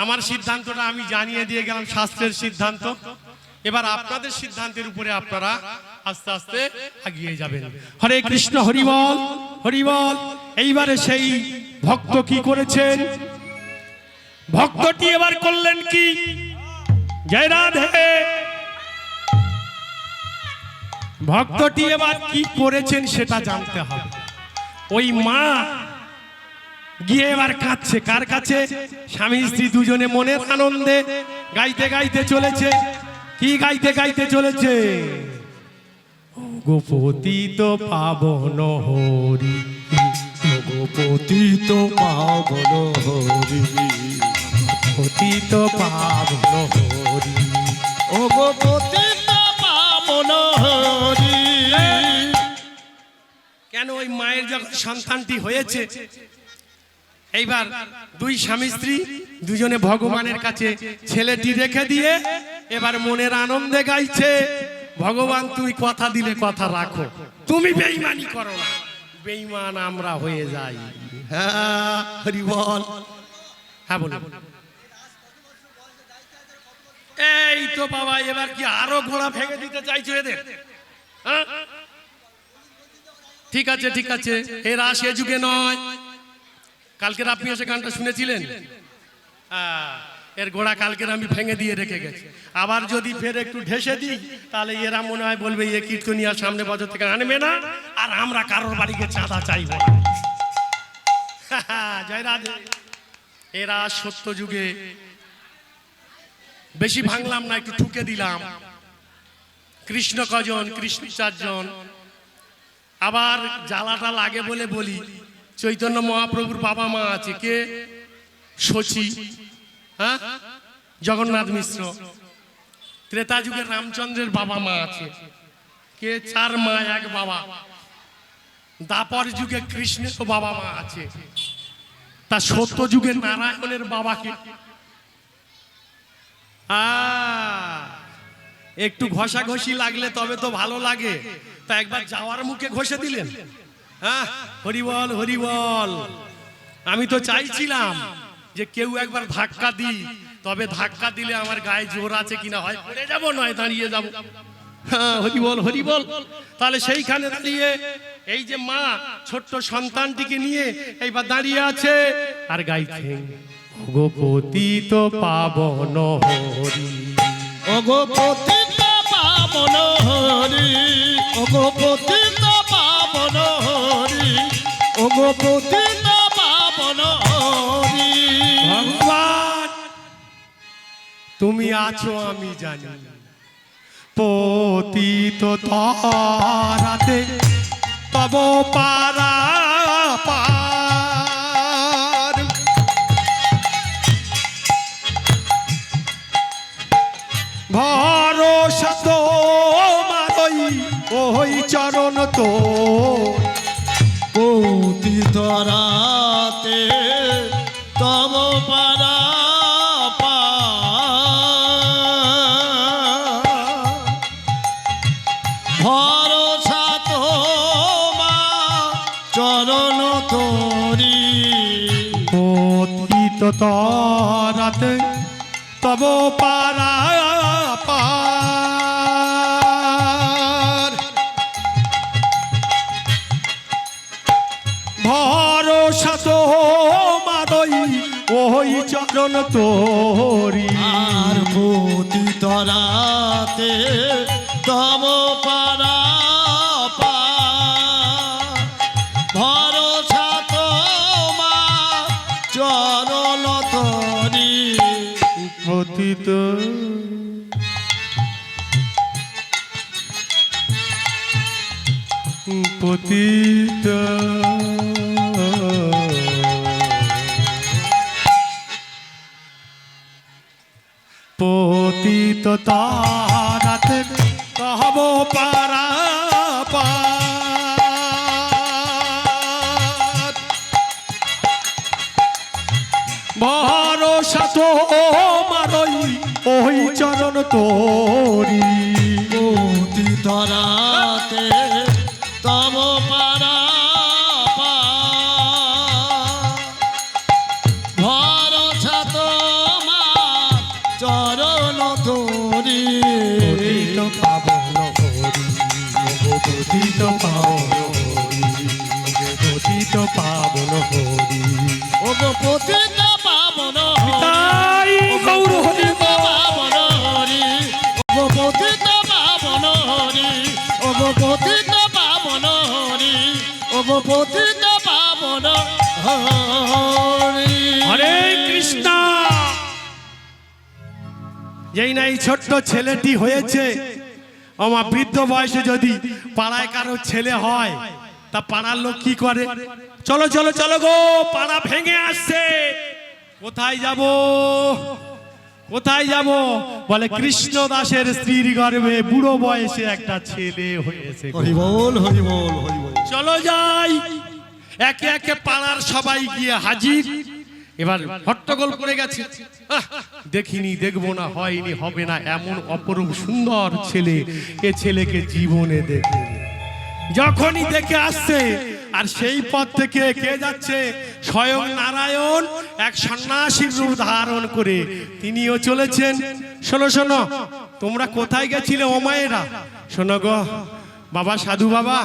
আমার সিদ্ধান্তটা আমি জানিয়ে দিয়ে গেলাম, শাস্ত্রের সিদ্ধান্ত। এবার আপনাদের সিদ্ধান্তের উপরে আপনারা আস্তে আস্তে এগিয়ে যাবেন। হরে কৃষ্ণ, হরি বল হরি বল। এইবারে সেই ভক্ত কি করেছেন? ভক্তটি এবার করলেন কি? জয় রাধে। ভক্তটি এবার কি করেছেন সেটা জানতে হবে। ওই মা গিয়ে এবার কাঁদছে কার কাছে? স্বামী স্ত্রী দুজনে মনের আনন্দে গাইতে গাইতে চলেছে। কি গাইতে গাইতে চলেছে? গোপতিত পাবন হরি, গোপতিত পাবন হরি, পতিত পাবন হরি, ও গোপতিত পাবন হরি। কেন? ওই মায়ের যখন সন্তানটি হয়েছে, এইবার দুই স্বামী স্ত্রী দুজনে ভগবানের কাছে ছেলেটি রেখে দিয়ে এবার মনের আনন্দে গাইছে, ভগবান তুমি কথা দিলে কথা রাখো, তুমি বেঈমানি করো না, বেঈমান আমরা হয়ে যাই। হ্যাঁ হরি বল। হ্যাঁ বলুন। এই তো বাবা, এবার কি আরো ঘোড়া ভেঙে দিতে চাইছো এদের? হ্যাঁ? ঠিক আছে ঠিক আছে, এরা সে যুগে নয়। কালকের আপনি এসে গানটা শুনেছিলেন? এর গোড়া কালকের আমি ভেঙে দিয়ে রেখে গেছি। আবার যদি ফের একটু ঢেসে দিই তাহলে এরা মনে হয় বলবে এ কীর্তনিয়া সামনে বছর থেকে আনবে না, আর আমরা কারোর বাড়িকে চাঁদা চাইব না। জয় রাধে। এরা সত্য যুগে, বেশি ভাঙলাম না, একটু ঠুকে দিলাম। কৃষ্ণ কজন, কৃষ্ণ চারজন। আবার জ্বালাটা লাগে বলে বলি, চৈতন্য মহাপ্রভুর বাবা মা আছে। কে? শচী, হ্যাঁ, জগন্নাথ মিশ্র। ত্রেতা যুগের রামচন্দ্রের বাবা মা আছে। কে? চার মা এক বাবা। দাপর যুগে কৃষ্ণের বাবা মা আছে। তা সত্য যুগের নারায়ণের বাবাকে একটু ঘষাঘষি লাগলে তবে তো ভালো লাগে। তা একবার যাওয়ার মুখে ঘষে দিলেন। হ্যাঁ, হরিবল হরিবল। আমি তো চাইছিলাম যে কেউ একবার ধাক্কা দিই, তবে ধাক্কা দিলে আমার গায়ে জোর আছে কিনা, হয় পড়ে যাবো নয় দাঁড়িয়ে যাবো। হ্যাঁ, হরিবল হরিবল। তাহলে সেইখানে দাঁড়িয়ে এই যে মা ছোট্ট সন্তানটিকে নিয়ে এইবার দাঁড়িয়ে আছে আর গাইছে, গোপতিত পাবন হরি, ও গোপতিত পাবন হরি, ও গোপতিত পাবন হরি, ও গোপতিত পাবন হরি। ভগবান তুমি আছো আমি জানি, পতিত তারাতে তব পারা পার, ভরসা তোমারই ওই চরণ তো, পতিত রাতে তব পারা ভরসা তোমার চরণ তোরি, পতিত তারাতে তব পারা পার, ভরসা তোমারই ওই চরণ তোরি, আর পতিত রাতে তব পারা ভরসা তোমার চরণ তোরি, পতিত পতিত পতিত তারাতে তব পারা পার, ভরসা তোমারই ওই চরণ তোরি, পতিত রাতে তব পারা ভরসা তোমার চরণ তোরি, পতিত পাবন হরি, পতিত পাবন হরি, পতিত পাবন পতিত পাবন তাই গৌর হরি পাবন হরি ওগো পতিত পাবন হরি ওগো পতিত পাবন হরি ওগো পতিত পাবন হরি। হরে কৃষ্ণ। যেই না এই ছোট্ট ছেলেটি হয়েছে, আমার বৃদ্ধ বয়সে যদি পাড়ায় কারো ছেলে হয়, তা পাড়ার লোক কি করে? চলো চলো চলো গো, পাড়া ভেঙে আসছে, কোথায় যাব কোথায় যাব? বলে কৃষ্ণ দাসের স্ত্রীর গর্ভে বুড়ো বয়সে একটা ছেলে হয়েছে। হরি বল হরি বল হরি বল। চলো যাই। একে একে পাড়ার সবাই গিয়ে হাজির। এবার হট্টগোল করে গেছে, আহ, দেখিনি, দেখবো না, হয়নি, হবে না, এমন অপরূপ সুন্দর ছেলে, এ ছেলেকে জীবনে দেখে। যখনই দেখে আসছে, আর সেই পথ থেকে কে যাচ্ছে? স্বয়ং নারায়ণ এক সন্ন্যাসীর রূপ ধারণ করে তিনিও চলেছেন। শোনো শোনো, তোমরা কোথায় গেছিলে ও মায়েরা? শোনো গো বাবা, সাধু বাবা,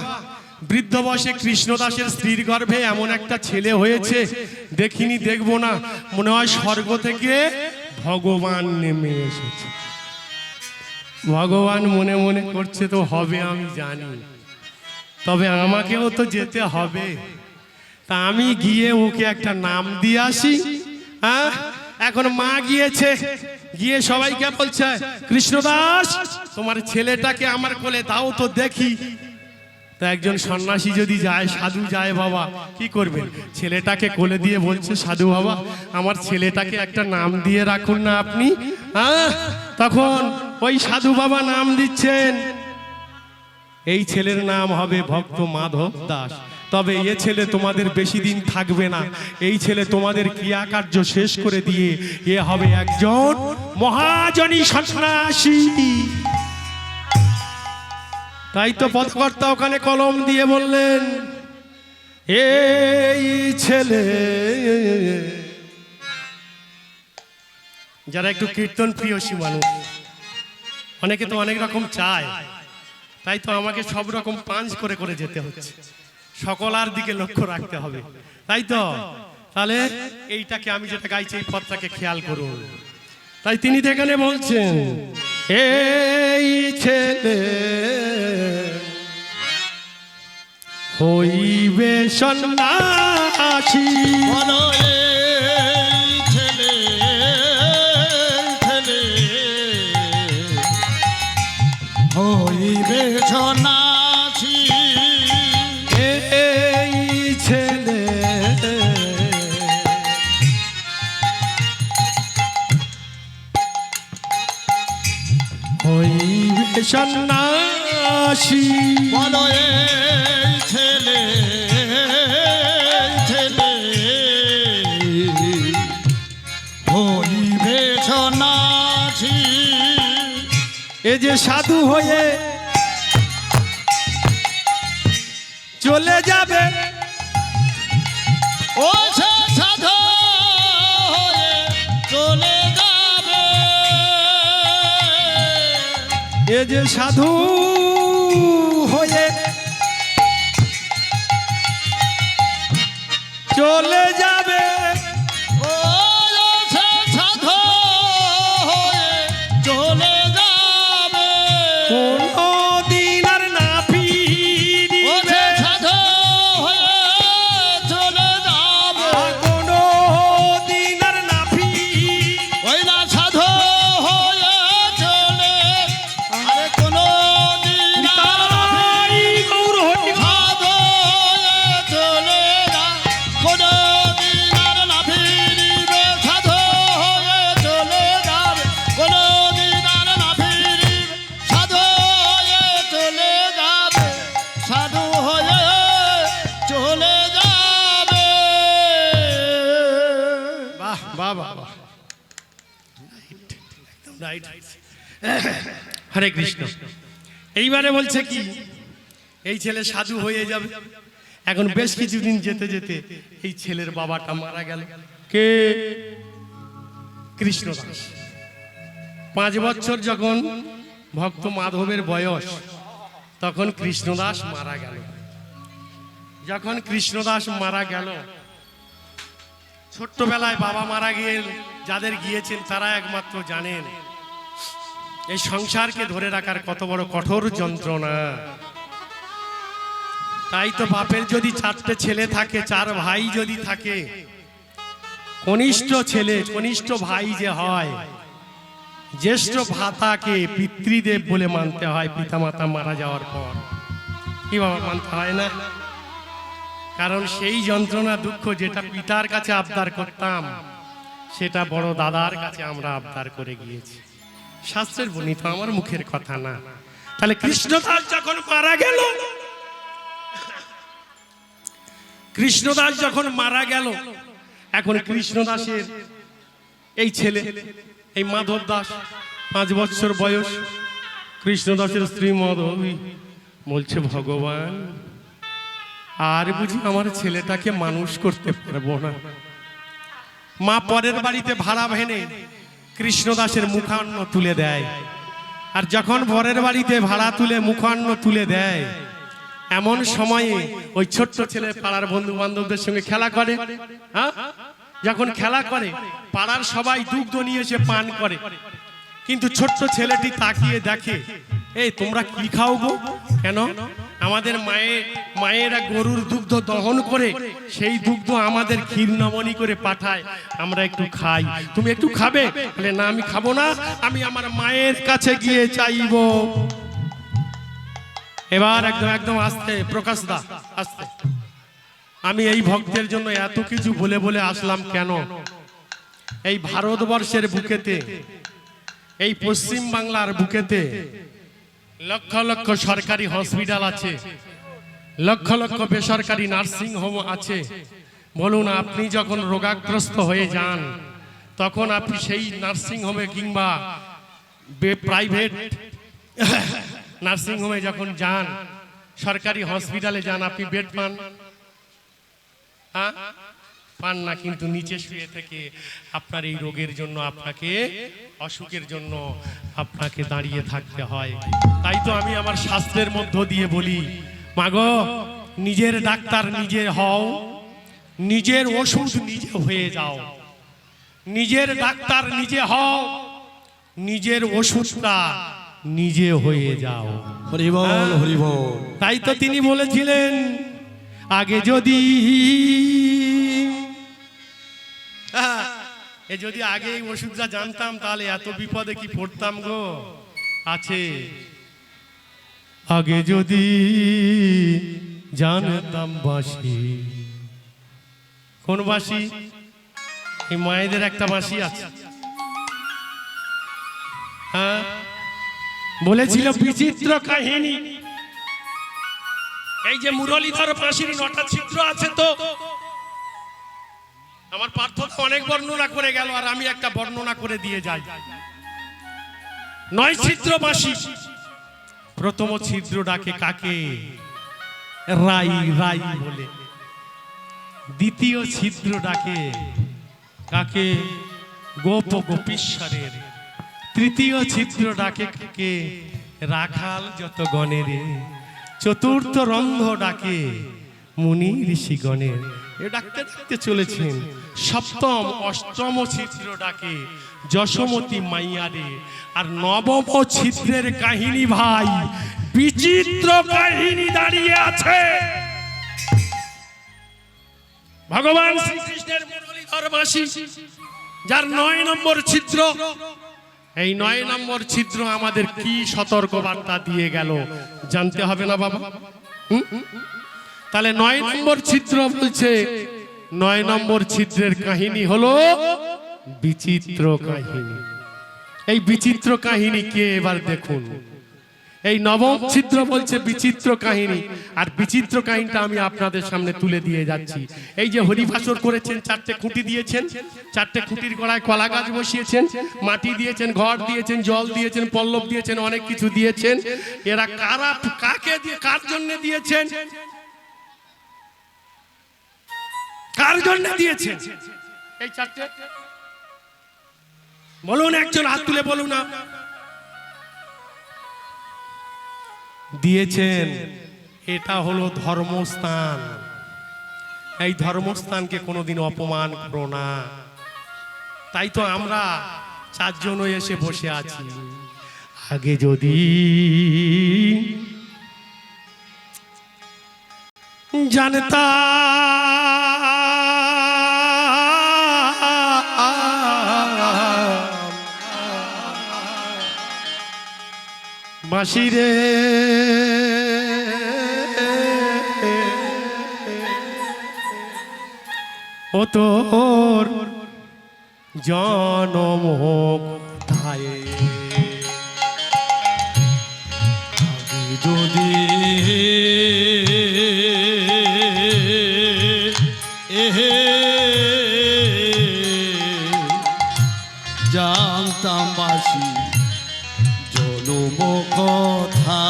বৃদ্ধ বয়সে কৃষ্ণদাসের স্ত্রীর গর্ভে এমন একটা ছেলে হয়েছে, দেখিনি, দেখবো না, মনে হয় স্বর্গ থেকে ভগবান নেমে এসেছে। ভগবান মনে মনে করছে, তো হবে আমি জানি, তবে আমাকেও তো যেতে হবে, তা আমি গিয়ে ওকে একটা নাম দিয়ে আসি। হ্যাঁ, এখন মা গিয়েছে, গিয়ে সবাইকে বলছে, কৃষ্ণদাস তোমার ছেলেটাকে আমার কোলে দাও তো দেখি। তা একজন সন্ন্যাসী যদি যায়, সাধু যায়, বাবা কি করবেন? ছেলেটাকে কোলে দিয়ে বলছে, সাধু বাবা আমার ছেলেটাকে একটা নাম দিয়ে রাখুন না আপনি। হ্যাঁ, তখন ওই সাধু বাবা নাম দিচ্ছেন, এই ছেলের নাম হবে ভক্ত মাধব দাস। তবে এ ছেলে তোমাদের বেশি দিন থাকবে না, এই ছেলে তোমাদের ক্রিয়াকার্য শেষ করে দিয়ে এ হবে একজন মহাজনী সন্ন্যাসী। তাই তো পথকর্তা ওখানে কলম দিয়ে বললেন, এই ছেলে, যারা একটু কীর্তন প্রিয়সী মানুষ, অনেকে তো অনেক রকম চায়, তাই তো আমাকে সব রকম পাঞ্চ করে করে যেতে হচ্ছে, সকলার দিকে লক্ষ্য রাখতে হবে, তাই তো। তাহলে এইটাকে আমি যেটা গাইছি এই পথটাকে খেয়াল করুন। তাই তিনি এখানে বলছেন, এই ছেলে হইবে সন্ন্যাসী। বলো এই ছেলে ছেলে হইবে সন্ন্যাসী। এই ছেলে হইবে সন্ন্যাসী। বলো এই ছেলে ছেলে হইবে সন্ন্যাসী। এ যে সাধু হয়ে চলে যাবে, ও সে সাধু হয়ে চলে যাবে। এ যে সাধু হয়ে চলে যাবে, ও সে সাধু হয়ে চলে যাবে। কোনো দিন আর না ও ফিরিবে, সে সাধু হয়ে চলে যাবে। কোনো দিন আর না ফিরিবে। ওই না সাধু হয়ে চলে, আরে কোনো দিন আর না তাই গৌর হরি সাধু হয়ে চলে যা, কোনো দিন আর না ফিরিবে। সাধু হয়ে চলে যাবে, কোনো দিন আর না ফিরিবে। সাধু হয়ে চলে যাবে, সাধু হয়ে চলে যাবে। বাহ বাহ বাহ বাহ, রাইট। হরে কৃষ্ণ। এইবারে বলছে কি, এই ছেলে সাধু হয়ে যাবে। এখন বেশ কিছুদিন যেতে যেতে এই ছেলের বাবাটা মারা গেল। কে? কৃষ্ণদাস। 5 বছর যখন ভক্ত মাধবের বয়স, তখন কৃষ্ণদাস মারা গেল। যখন কৃষ্ণদাস মারা গেল, ছোট্টবেলায় বাবা মারা গিয়ে যাদের গিয়েছেন তারা একমাত্র জানেন এই সংসারকে ধরে রাখার কত বড় কঠোর যন্ত্রণা। তাই তো বাপের যদি 4টে ছেলে থাকে, 4 ভাই যদি থাকে, কনিষ্ঠ ছেলে কনিষ্ঠ ভাই যে হয়, জ্যেষ্ঠ ভ্রাতাকে পিতৃদেব বলে মানতে হয় পিতামাতা মারা যাওয়ার পর। কি বাবা মানতে হয় না? কারণ সেই যন্ত্রণা দুঃখ যেটা পিতার কাছে আবদার করতাম সেটা বড় দাদার কাছে আমরা আবদার করে গিয়েছি। শাস্ত্রের বর্ণিত, আমার মুখের কথা না। তাহলে কৃষ্ণদাস যখন মারা গেল, কৃষ্ণদাস যখন মারা গেল, এখন কৃষ্ণদাসের এই ছেলে এই মাধব দাস 5 বছর বয়স। কৃষ্ণদাসের স্ত্রী মাধবী বলছে, ভগবান আর বুঝি আমার ছেলেটাকে মানুষ করতে পারবো না। মা পরের বাড়িতে ভাড়া ভেনে কৃষ্ণদাসের মুখান্ন তুলে দেয়। আর যখন পরের বাড়িতে ভাড়া তুলে মুখান্ন তুলে দেয়, এমন সময়ে ওই ছোট্ট ছেলে পাড়ার বন্ধু বান্ধবদের সঙ্গে খেলা করে। হ্যাঁ, যখন খেলা করে পাড়ার সবাই দুগ্ধ নিয়ে এসে পান করে, কিন্তু ছোট্ট ছেলেটি তাকিয়ে দেখে, এই তোমরা কি খাও গো? কেন? আমাদের মায়েরা গরুর দুগ্ধ দহন করে সেই দুগ্ধ আমাদের ক্ষীরনমনি করে পাঠায়, আমরা একটু খাই, তুমি একটু খাবে? বলে, না আমি খাবো না, আমি আমার মায়ের কাছে গিয়ে চাইবো। এবার একদম একদম আস্তে, প্রকাশ দা আস্তে। আমি এই ভক্তের জন্য এত কিছু বলে বলে আসলাম কেন? এই ভারতবর্ষের বুকেতে, এই পশ্চিম বাংলার বুকেতে লক্ষ লক্ষ সরকারি হসপিটাল আছে, লক্ষ লক্ষ বেসরকারি নার্সিং হোম আছে। বলুন, আপনি যখন রোগাগ্রস্ত হয়ে যান তখন আপনি সেই নার্সিং হোমে কিংবা প্রাইভেট নার্সিং হোমে যখন যান, সরকারি হসপিটালে যান, আপনি বেড পান? হ্যাঁ, পান না। কিন্তু নিচে শুয়ে থেকে আপনার এই রোগের জন্য, আপনাকে অসুখের জন্য আপনাকে দাঁড়িয়ে থাকতে হয়। তাই তো আমি আমার শাস্ত্রের মধ্য দিয়ে বলি, মাগো নিজের ডাক্তার নিজে হও, নিজের ওষুধ নিজে হয়ে যাও। নিজের ডাক্তার নিজে হও, নিজের ওষুধটা নিজে হয়ে যাও। হরি বল, হরি বল। তাই তো তিনি বলেছিলেন, আগে যদি যদি আগে এই ওষুধটা জানতাম তাহলে এত বিপদে কি পড়তাম গো। আছে, আগে যদি জানতাম বাঁশি। কোন বাঁশি? এই মায়েদের একটা বাঁশি আছে। হ্যাঁ, বলেছিল বিচিত্র কাহিনী। এই যে মুরলীধর বাঁশির 9টা ছিদ্র আছে, তো আমার পার্থক্য অনেক বর্ণনা করে গেল, আর আমি একটা বর্ণনা করে দিয়ে যাই। 9 ছিদ্র বাঁশি। প্রথম ছিদ্র ডাকে কাকে? রাই রাই বলে। দ্বিতীয় ছিদ্র ডাকে কাকে? গোপ গোপীশ্বরের। তৃতীয় ছিদ্র ডাকে কাকে? রাখাল যত গণেরে। চতুর্থ রন্ধ্র ডাকে মুনি ঋষিগণের। এ ডাকতে ডাকতে চলেছেন। সপ্তম অষ্টম ছিদ্র ডাকে যশোমতী মাইয়ারে। আর নবম ছিদ্রের কাহিনী ভাই বিচিত্র কাহিনী দাঁড়িয়ে আছে। ভগবান শ্রীকৃষ্ণের মুরলীধর বাঁশি, যার 9 নম্বর ছিদ্র। এই 9 নম্বর ছিদ্র আমাদের কি সতর্ক বার্তা দিয়ে গেল জানতে হবে না বাবা? তাহলে 9 নম্বর ছিদ্র বলছে, 9 নম্বর ছিদ্রের কাহিনী হলো বিচিত্র কাহিনী। এই বিচিত্র কাহিনী কে? এবার দেখুন, এই নবম ছিদ্র বলছে বিচিত্র কাহিনী। আর বিচিত্র কাহিনীটা আমি আপনাদের সামনে তুলে দিয়ে যাচ্ছি। এই যে হরিভাসর করেছেন, 4টে খুঁটি দিয়েছেন, 4টে খুঁটির গোড়ায় কলা গাছ বসিয়েছেন, মাটি দিয়েছেন, ঘর দিয়েছেন, জল দিয়েছেন, পল্লব দিয়েছেন, অনেক কিছু দিয়েছেন। এরা কারা, কাকে দিয়ে, কার জন্য দিয়েছেন? কার জন্য দিয়েছেন এই 4টে? বলুন, একজন হাত তুলে বলুন না। দিয়েছেন, এটা হলো ধর্মস্থান। এই ধর্মস্থানকে কোনোদিন অপমান করো না। তাই তো আমরা চারজন এসে বসে আছি। আগে যদি জানতাম বাঁশিরে ও তোর জনম কোথায়, আগে যদি জানতাম বাসি জনম কথা,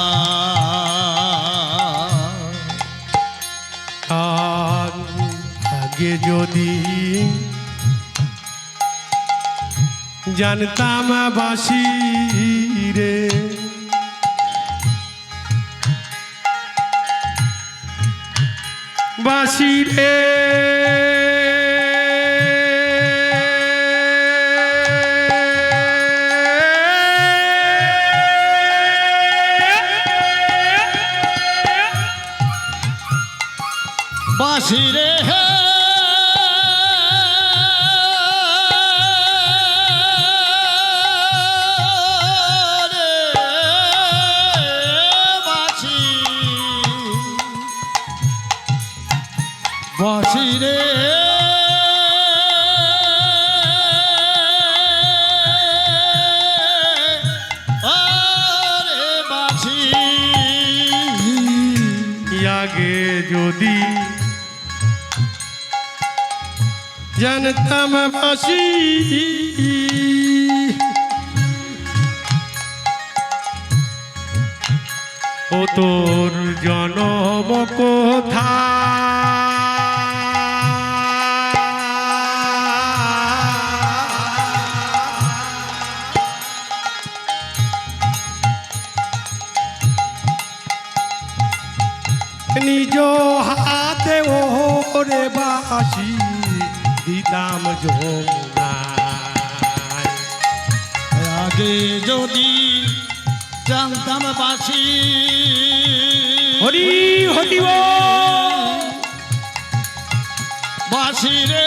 আগে যদি জানতাম বাঁশি রে বাঁশি রে বাসি রে বাসি রে আরে বাসি, আগে যদি জানতাম বাঁশি ও তোর জনম কোথা, নিজ হাতে ওরে বাঁশি দিতাম যমুনায়। আগে যদি জানতাম বাসি হরি হরি বাসি রে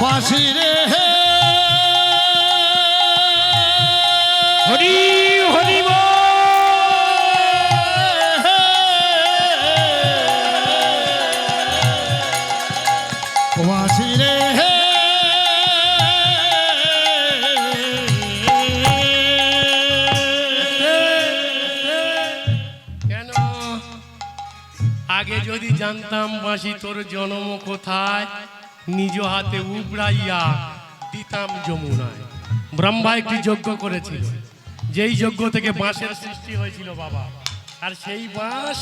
বাসি রে হরি হরি বাসি রে কেন আগে যদি জানতাম বাঁশি তোর জন্ম কোথায়, নিজ হাতে উবড়াইয়া দিতাম যমুনায়। ব্রহ্মা একটি যজ্ঞ করেছিল, যেই যজ্ঞ থেকে বাঁশের সৃষ্টি হয়েছিল বাবা। আর সেই বাঁশ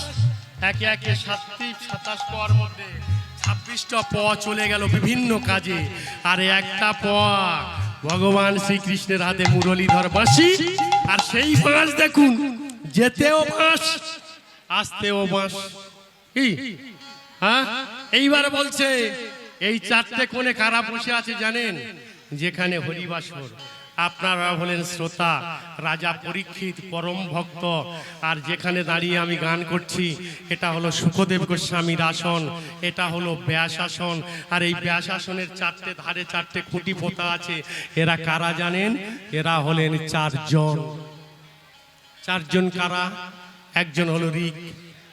একে একে 27 পর মধ্যে 26টা প চলে গেল বিভিন্ন কাজে। আর একটা প ভগবান শ্রীকৃষ্ণের হাতে মুরলীধর বাঁশি। আর সেই বাঁশ দেখুন, যেতেও বাঁশ আসতেও বাঁশ। কি হ্যাঁ, এইবার বলছে এই চারটে কোণে কারা বসে আছে জানেন? যেখানে হরিবাসর, আপনারা হলেন শ্রোতা, রাজা পরীক্ষিত পরম ভক্ত। আর যেখানে দাঁড়িয়ে আমি গান করছি এটা হলো সুখদেব গোস্বামীর আসন, এটা হলো ব্যাস আসন। আর এই ব্যাস আসনের চারটে ধারে চারটে খুঁটি পোতা আছে। এরা কারা জানেন? এরা হলেন চারজন। চারজন কারা? একজন হলো ঋক,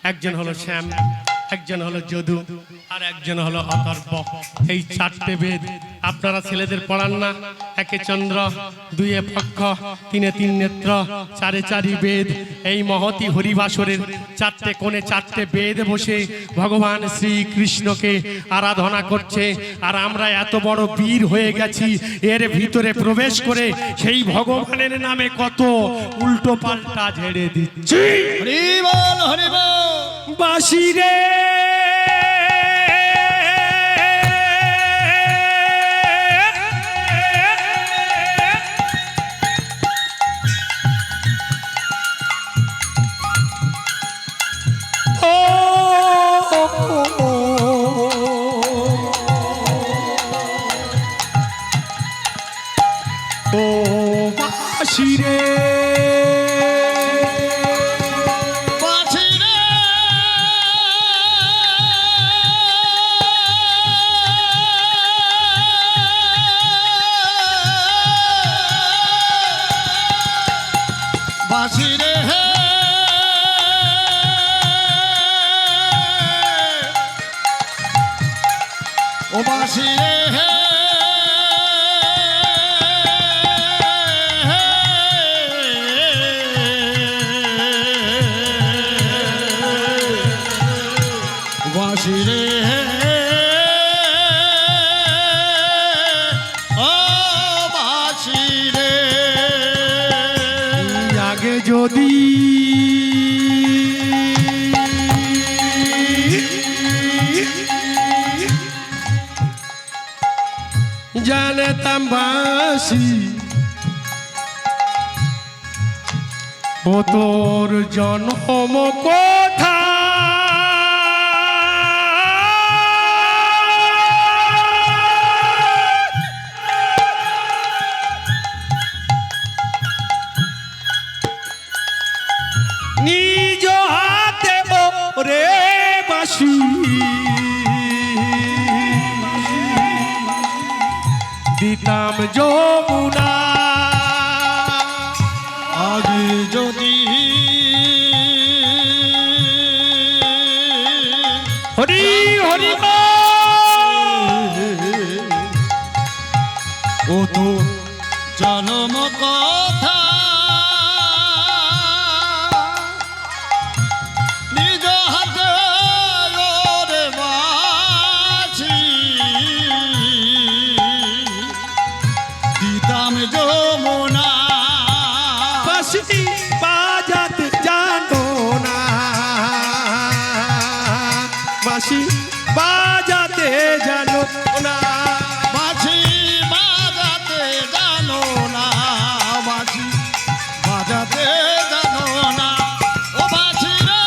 একজন হলো শ্যাম, একজন হলো যদু, আর একজন হলো অথর্ব। এই চারটে বেদ আপনারা ছেলেদের পড়ান না? একে চন্দ্র, দুইয়ে পক্ষ, তিনে তিন নেত্র, চারে চারি বেদ। এই মহতি হরিবাসরের চারটে কোণে চারটে বেদ বসে ভগবান শ্রীকৃষ্ণকে আরাধনা করছে। আর আমরা এত বড় বীর হয়ে গেছি, এর ভিতরে প্রবেশ করে সেই ভগবানের নামে কত উল্টো পাল্টা ঝেড়ে দিচ্ছি। হরি বল হরি বল বাঁশি রে বাঁশি রে বাঁশি রে ও বাঁশি রে আগে যদি জানতাম বাঁশি ও তোর জন্ম কোথা নিজ হাতে রে বাঁশি দিতাম যমুনা আগে যদি হরি হরি ও তো জন্ম কথা নিজ হাতে রে বাঁশি দিতাম যমুনা বাঁশি বাজাতে জানো না বাঁশি বাজাতে জানো না বাঁশি বাজাতে জানো না বাঁশি বাজাতে জানো না ও বাঁশি রে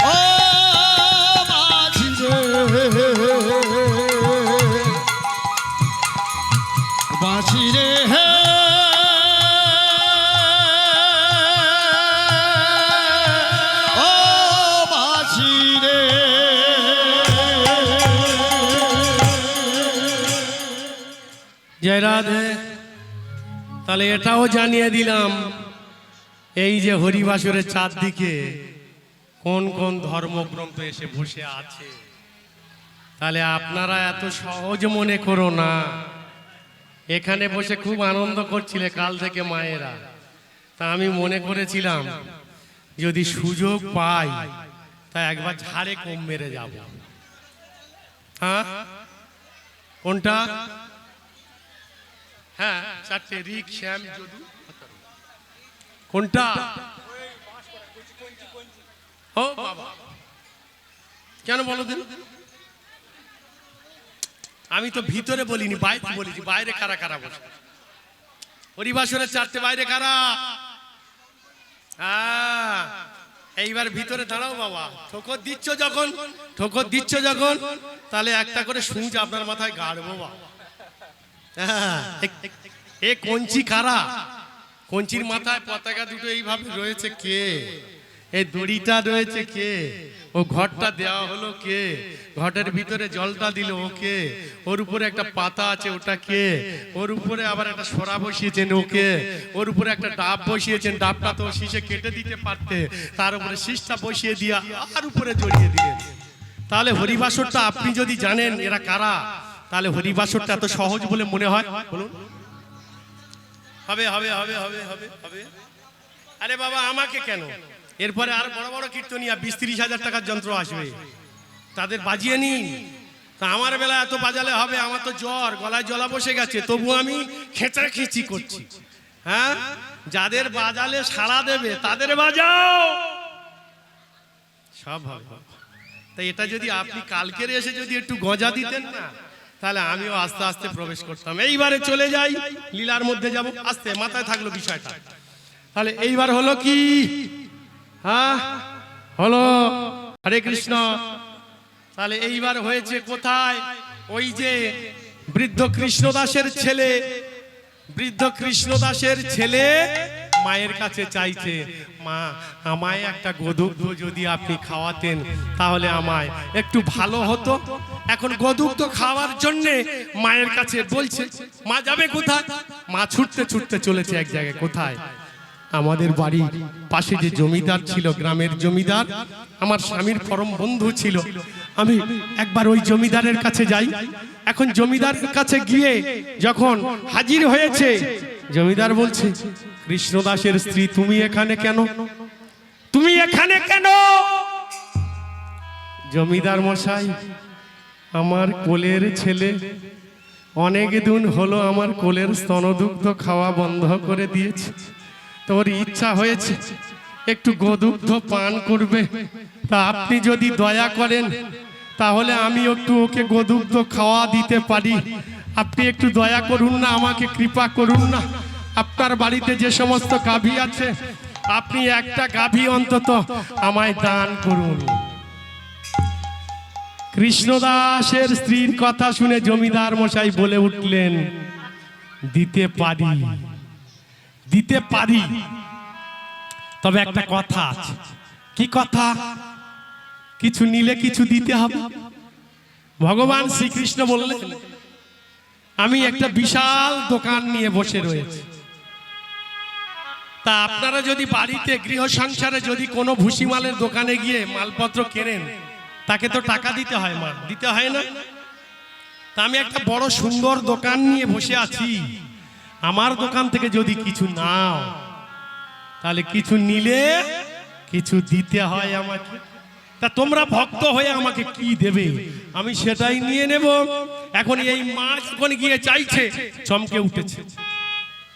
ও বাঁশি রে বাঁশি রে ও বাঁশি রে জয় রাধে। তাহলে এটাও জানিয়ে দিলাম এই যে হরিবাসরের চারদিকে কোন কোন ধর্মগ্রন্থ এসে বসে আছে। তাহলে আপনারা এত সহজ মনে করো না, এখানে বসে খুব আনন্দ করছিলে কাল থেকে মায়েরা। তা আমি মনে করেছিলাম যদি সুযোগ পাই তা একবার ঝাড়ে কম মেরে যাব। হ্যাঁ কোনটা? হ্যাঁ চারটে রিক শ্যাম যদু। কোনটা? ও বাবা কেন বলো দিন? আমি তো ভিতরে বলিনি, বাইরে বলেছি। বাইরে কারা কারা বসে? হরিবাসরের চারটে বাইরে কারা? হ্যাঁ এইবার ভিতরে দাঁড়াও বাবা। ঠোকর দিচ্ছ যখন তাহলে একটা করে সুচ আপনার মাথায় গাড়বো বাবা। এ কঞ্চি কারা? কঞ্চির মাথায় পতাকা দুটো এইভাবে রয়েছে কে? এই দড়িটা রয়েছে কে? ও ঘরটা দেওয়া হলো কে? ঘটের ভিতরে জলটা দিল ও কে? ওর উপরে একটা পাতা আছে ওটা কে? ওর উপরে আবার একটা সরা বসিয়েছেন ওকে? ওর উপরে একটা ডাব বসিয়েছেন, ডাবটা তো শীষে কেটে দিতে পারতে, তার উপরে শীষটা বসিয়ে দিয়া আর উপরে জড়িয়ে দিলেন। তাহলে হরিবাসরটা আপনি যদি জানেন এরা কারা, তাহলে হরিবাসরটা এত সহজ বলে মনে হয়? বলুন। হবে হবে হবে হবে হবে হবে। আরে বাবা আমাকে কেন, এরপরে আর বড় বড় কীর্তনিয়া 20-30 হাজার টাকার যন্ত্র আসবে, তাদের বাজিয়ে নিন। তা আমার বেলা এত বাজালে হবে? আমার তো জ্বর, গলায় জলা বসে গেছে, তবু আমি খেঁচাখেঁচি করছি। হ্যাঁ যাদের বাজালে সাড়া দেবে তাদের বাজাও, সব হবে। তাই এটা যদি আপনি কালকের এসে যদি একটু গজা দিতেন না, তাহলে আমিও আস্তে আস্তে প্রবেশ করতাম। এইবারে চলে যাই, লীলার মধ্যে যাব। আস্তে মাথায় থাকলো বিষয়টা। তাহলে এইবার হলো কি? হ্যাঁ হলো হরে কৃষ্ণ। তাহলে এইবার হয়েছে কোথায়? ওই যে বৃদ্ধ কৃষ্ণদাসের ছেলে, বৃদ্ধ কৃষ্ণদাসের ছেলে মায়ের কাছে চাইছে, মা আমায় একটা গোদুগ্ধ যদি আপনি খাওয়াতেন তাহলে আমায় একটু ভালো হতো। এখন গোদুগ্ধ খাওয়ার জন্য মায়ের কাছে বলছে। মা যাবে কোথায়? মা ছুটতে ছুটতে চলেছে এক জায়গায়। কোথায়? আমাদের বাড়ির পাশে যে জমিদার ছিল, গ্রামের জমিদার আমার স্বামীর পরম বন্ধু ছিল। আমি একবার ওই জমিদারের কাছে যাই। এখন জমিদারের কাছে গিয়ে যখন হাজির হয়েছে, জমিদার বলছে, কৃষ্ণদাসের স্ত্রী তুমি এখানে কেন? তুমি এখানে কেন? জমিদার মশাই, আমার কোলের ছেলে অনেক দিন হলো আমার কোলের স্তনদুগ্ধ খাওয়া বন্ধ করে দিয়েছে। তোর ইচ্ছা হয়েছে একটু গোদুগ্ধ পান করবে, তা আপনি যদি দয়া করেন তাহলে আমি একটু ওকে গোদুগ্ধ খাওয়া দিতে পারি। আপনি একটু দয়া করুন না, আমাকে কৃপা করুন না। আপনার বাড়িতে যে সমস্ত গাভী আছে, আপনি একটা গাভী অন্তত আমায় দান করুন। কৃষ্ণদাসের স্ত্রীর কথা শুনে জমিদার মশাই বলে উঠলেন, দিতে পারি, দিতে পারি, তবে একটা কথা আছে। কি কথা? কিছু নিলে কিছু দিতে হবে। ভগবান শ্রীকৃষ্ণ বললেন, আমি একটা বিশাল দোকান নিয়ে বসে রয়েছি, তা আপনারা যদি বাড়িতে গৃহ সংসারে যদি কোনো ভুসিমালের দোকানে গিয়ে মালপত্র কেনেন, তাকে তো টাকা দিতে হয়, মা দিতে হয় না? তা আমি একটা বড় সুন্দর দোকান নিয়ে বসে আছি, আমার দোকান থেকে যদি কিছু নাও, তাহলে কিছু নিলে কিছু দিতে হয় আমাকে। তা তোমরা ভক্ত হয়ে আমাকে কি দেবে, আমি সেটাই নিয়ে নেব। এখন এই মা যখন গিয়ে চাইছে, চমকে উঠেছে,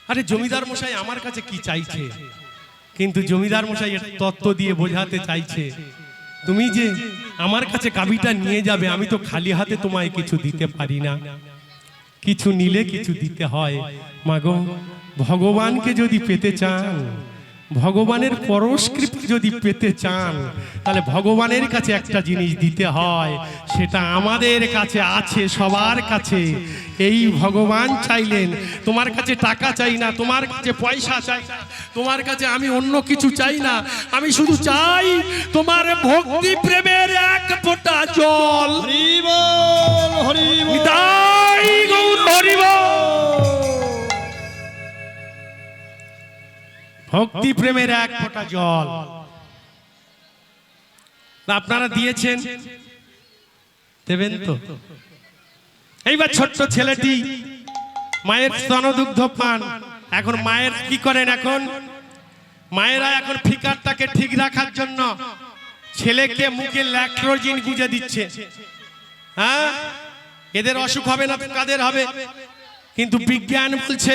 আরে জমিদার মশাই আমার কাছে কি চাইছে? কিন্তু জমিদার মশাই এটা তত্ত্ব দিয়ে বোঝাতে চাইছে, তুমি যে আমার কাছে গাভীটা নিয়ে যাবে, আমি তো খালি হাতে তোমায় কিছু দিতে পারি না, কিছু নিলে কিছু দিতে হয়। মাগো, ভগবানকে যদি পেতে চান, ভগবানের পরশ কৃপা যদি পেতে চান, তাহলে ভগবানের কাছে একটা জিনিস দিতে হয়, সেটা আমাদের কাছে আছে, সবার কাছে। এই ভগবান চাইলেন, তোমার কাছে টাকা চাই না, তোমার কাছে পয়সা চাই না, তোমার কাছে আমি অন্য কিছু চাই না, আমি শুধু চাই তোমার ভক্তি প্রেমের এক ফোঁটা জল। হরি বল, হরি বল, নিতাই গৌর হরি বল। ভক্তি প্রেমের এক ফোঁটা জল আপনারা দিয়েছেন, দেবেন তো? এইবার ছোট্ট ছেলেটি মায়ের স্তনদুগ্ধ পান। এখন মায়ের কি করেন? এখন মায়েরা এখন ফিকারটাকে ঠিক রাখার জন্য ছেলেকে মুখে ল্যাক্টোজিন গুঁজে দিচ্ছে। হ্যাঁ, এদের অসুখ হবে না তো কাদের হবে? কিন্তু বিজ্ঞান বলছে,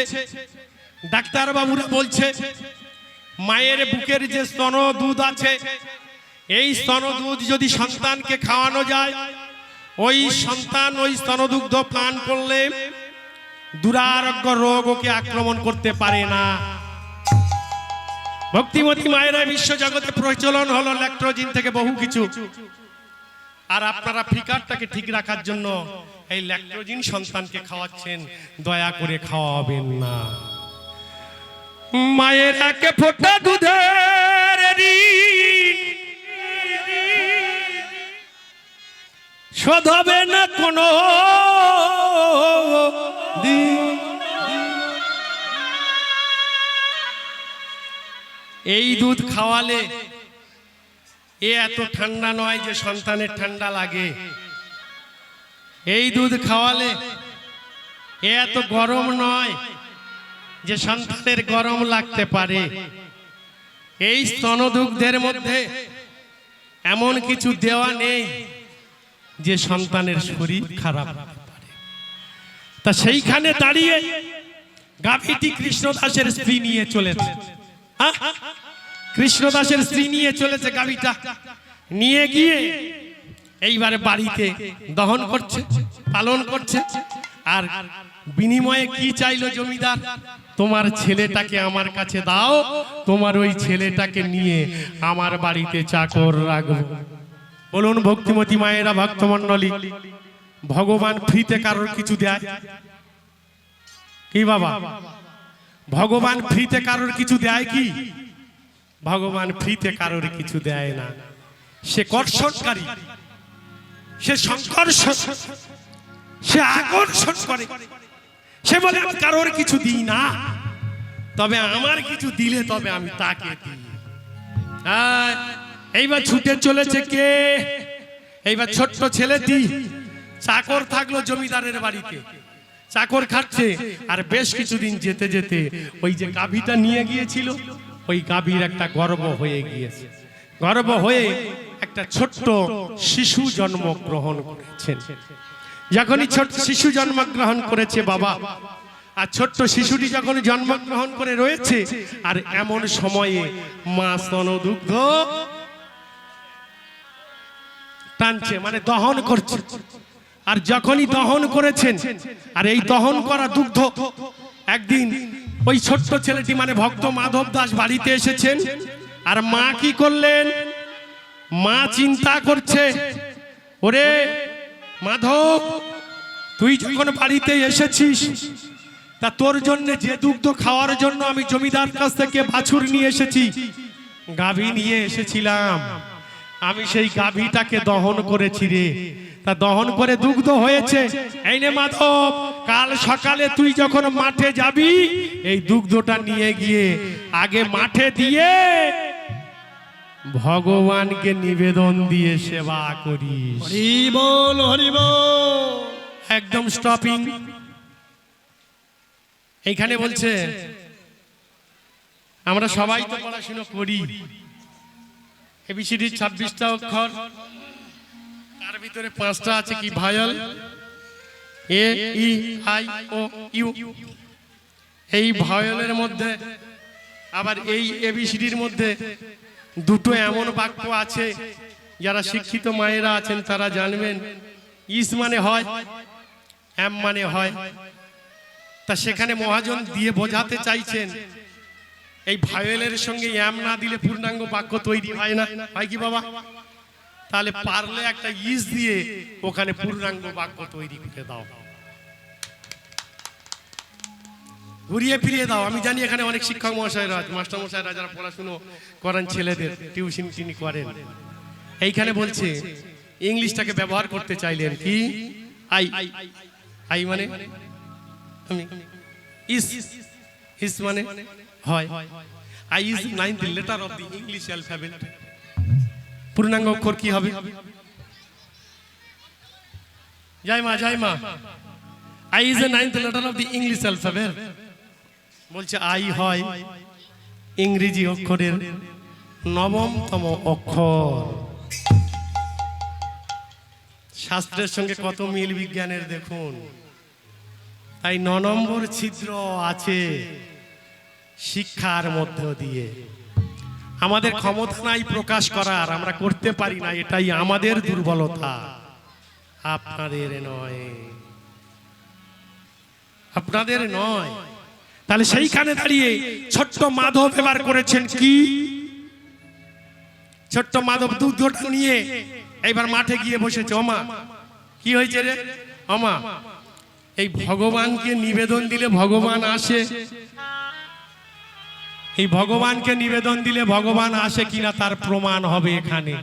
ডাক্তার বাবুরা বলছে, মায়ের বুকের যে স্তন দুধ আছে, এই স্তন দুধ যদি সন্তানকে খাওয়ানো যায়, ওই সন্তান ওই স্তনদুগ্ধ পান করলে দুরারোগ্য রোগ ওকে আক্রমণ করতে পারে না। ভক্তিমতী মায়েরা বিশ্ব জগতে প্রচলন হলো ল্যাক্টোজিন থেকে বহু কিছু। আর আপনারা ফিকারটাকে ঠিক রাখার জন্য এই ল্যাক্টোজিন সন্তানকে খাওয়াচ্ছেন, দয়া করে খাওয়াবেন না। মায়ের এক ফোঁটা দুধের শোধ হবে না কোনো দিন। এই দুধ খাওয়ালে এ এত ঠান্ডা নয় যে সন্তানের ঠান্ডা লাগে, এই দুধ খাওয়ালে এ এত গরম নয় যে সন্তানের গরম লাগতে পারে। এই স্তনদুগ্ধের মধ্যে এমন কিছু দেওয়া নেই যে সন্তানের শরীর খারাপ হতে পারে। তা সেইখানে দাঁড়িয়ে গাভীটি কৃষ্ণদাসের স্ত্রী নিয়ে চলেছে। কৃষ্ণদাসের স্ত্রী নিয়ে চলেছে গাভীটা, নিয়ে গিয়ে এইবারে বাড়িতে দহন করছে, পালন করছে। আর বিনিময়ে কি চাইলো জমিদার? তোমার ছেলেটাকে আমার কাছে দাও, তোমার ওই ছেলেটাকে নিয়ে আমার বাড়িতে চাকর রাখবো। বলুন ভক্তিমতী মায়েরা, ভক্তমণ্ডলী, ভগবান ফ্রিতে কারোর কিছু দেয় কি বাবা? ভগবান ফ্রিতে কারোর কিছু দেয় কি? ভগবান ফ্রিতে কারোর কিছু দেয় না। সে কর্ষণকারী, সে সংকর্ষণ, সে আকর্ষণ করে। সে বলে আমি কারোর কিছু দিই না, তবে আমার কিছু দিলে তবে আমি তাকে দিই। আয়, এইবার ছুটে চলেছে কে? এইবার ছোট্ট ছেলেটি চাকর থাকলো জমিদারের বাড়িতে, চাকর খাচ্ছে। আর বেশ কিছুদিন যেতে যেতে ওই যে গাভীটা নিয়ে গিয়েছিল, ওই গাভীর একটা গর্ভ হয়ে গিয়েছে। গর্ভ হয়ে একটা ছোট্ট শিশু জন্মগ্রহণ করেছেন। যখনই ছোট্ট শিশু জন্মগ্রহণ করেছে বাবা, আর ছোট্ট শিশুটি যখন জন্মগ্রহণ করে রয়েছে, আর এমন সময়ে মা স্তনদুগ্ধ টানছে, মানে দহন করছে। আর যখনই দহন করেছেন, আর এই দহন করা দুগ্ধ একদিন ওই ছোট্ট ছেলেটি মানে ভক্ত মাধব দাস বাড়িতে এসেছেন। আর মা কি করলেন? মা চিন্তা করছে, ওরে মাধব, তুই যখন বাড়িতে এসেছিস, তা তোর জন্য যে দুগ্ধ খাওয়ার জন্য আমি জমিদার কাছ থেকে বাছুর নিয়ে এসেছি, গাভী নিয়ে এসেছিলাম, আমি সেই গাভীটাকে দহন করেছি রে। তা দহন করে দুগ্ধ হয়েছে। এই নে মাধব, কাল সকালে তুই যখন মাঠে যাবি, এই দুগ্ধটা নিয়ে গিয়ে আগে মাঠে দিয়ে ভগবানকে নিবেদন দিয়ে সেবা করিস। হরি বল, হরি বল। একদম স্টপিং। এইখানে বলছে আমরা সবাই তো পড়াশোনা করি, এবিসিডি 26টা অক্ষর, তার ভিতরে 5টা আছে কি ভায়াল, এ ই আই ও ইউ। এই ভায়ালের মধ্যে আবার এই এবিসিডির মধ্যে দুটো এমন বাক্য আছে, যারা শিক্ষিত মায়েরা আছেন তারা জানবেন। ইস মানে হয়, এম মানে হয়। তা সেখানে মহাজন দিয়ে বোঝাতে চাইছেন, এই ভায়োলের সঙ্গে এম না দিলে পূর্ণাঙ্গ বাক্য তৈরি হয় না, হয় কি বাবা? তাহলে পারলে একটা ইস দিয়ে ওখানে পূর্ণাঙ্গ বাক্য তৈরি করে দাও, ঘুরিয়ে ফিরিয়ে দাও। আমি জানি এখানে অনেক শিক্ষক মহাশয়রা, মাস্টার মশাইরা যারা পড়াশুনো করেন, ছেলেদের টিউশন টিনি করেন। এইখানে বলছে ইংলিশটাকে ব্যবহার করতে চাইলেন কি, আই, আই মানে আমি, ইস, ইস মানে হয়। I is 9th letter of the English alphabet. পূর্ণাঙ্গ অক্ষর কি হবে? জয় মা, জয় মা। I is a 9th letter of the English alphabet. বলছে আই হয় ইংরেজি অক্ষরের 9তম অক্ষর। শাস্ত্রের সঙ্গে কত মিল বিজ্ঞানের দেখুন। তাই 9 নম্বর ছিদ্র আছে শিক্ষার মধ্য দিয়ে। আমাদের ক্ষমতা নাই প্রকাশ করার, আমরা করতে পারি না, এটাই আমাদের দুর্বলতা, আপনাদের নয়, আপনাদের নয়। তাহলে সেইখানে দাঁড়িয়ে ছোট্ট মাধব এবার করেছেন কি? ছোট্ট মাধব দুধটা নিয়ে এইবার মাঠে গিয়ে বসেছে। ওমা, কি হয়েছে রে? ওমা, এই ভগবানকে নিবেদন দিলে ভগবান আসে, এই ভগবানকে নিবেদন দিলে ভগবান আসে কিনা তার প্রমাণ হবে এখানে।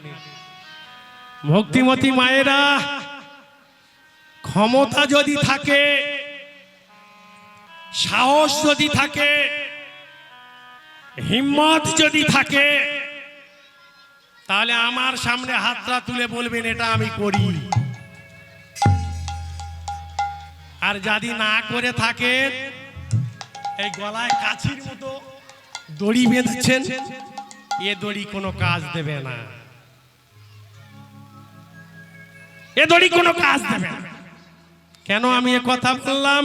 ভক্তিমতী মায়েরা, ক্ষমতা যদি থাকে, সাহস যদি থাকে, হিম্মত যদি থাকে, তাহলে আমার সামনে হাতটা তুলে বলবেন এটা আমি করি। আর যদি না করে থাকেন, এই গলায় কাছির মতো দড়ি বেঁধেছেন, এ দড়ি কোনো কাজ দেবে না, এ দড়ি কোনো কাজ দেবে না। কেন আমি এ কথা বললাম?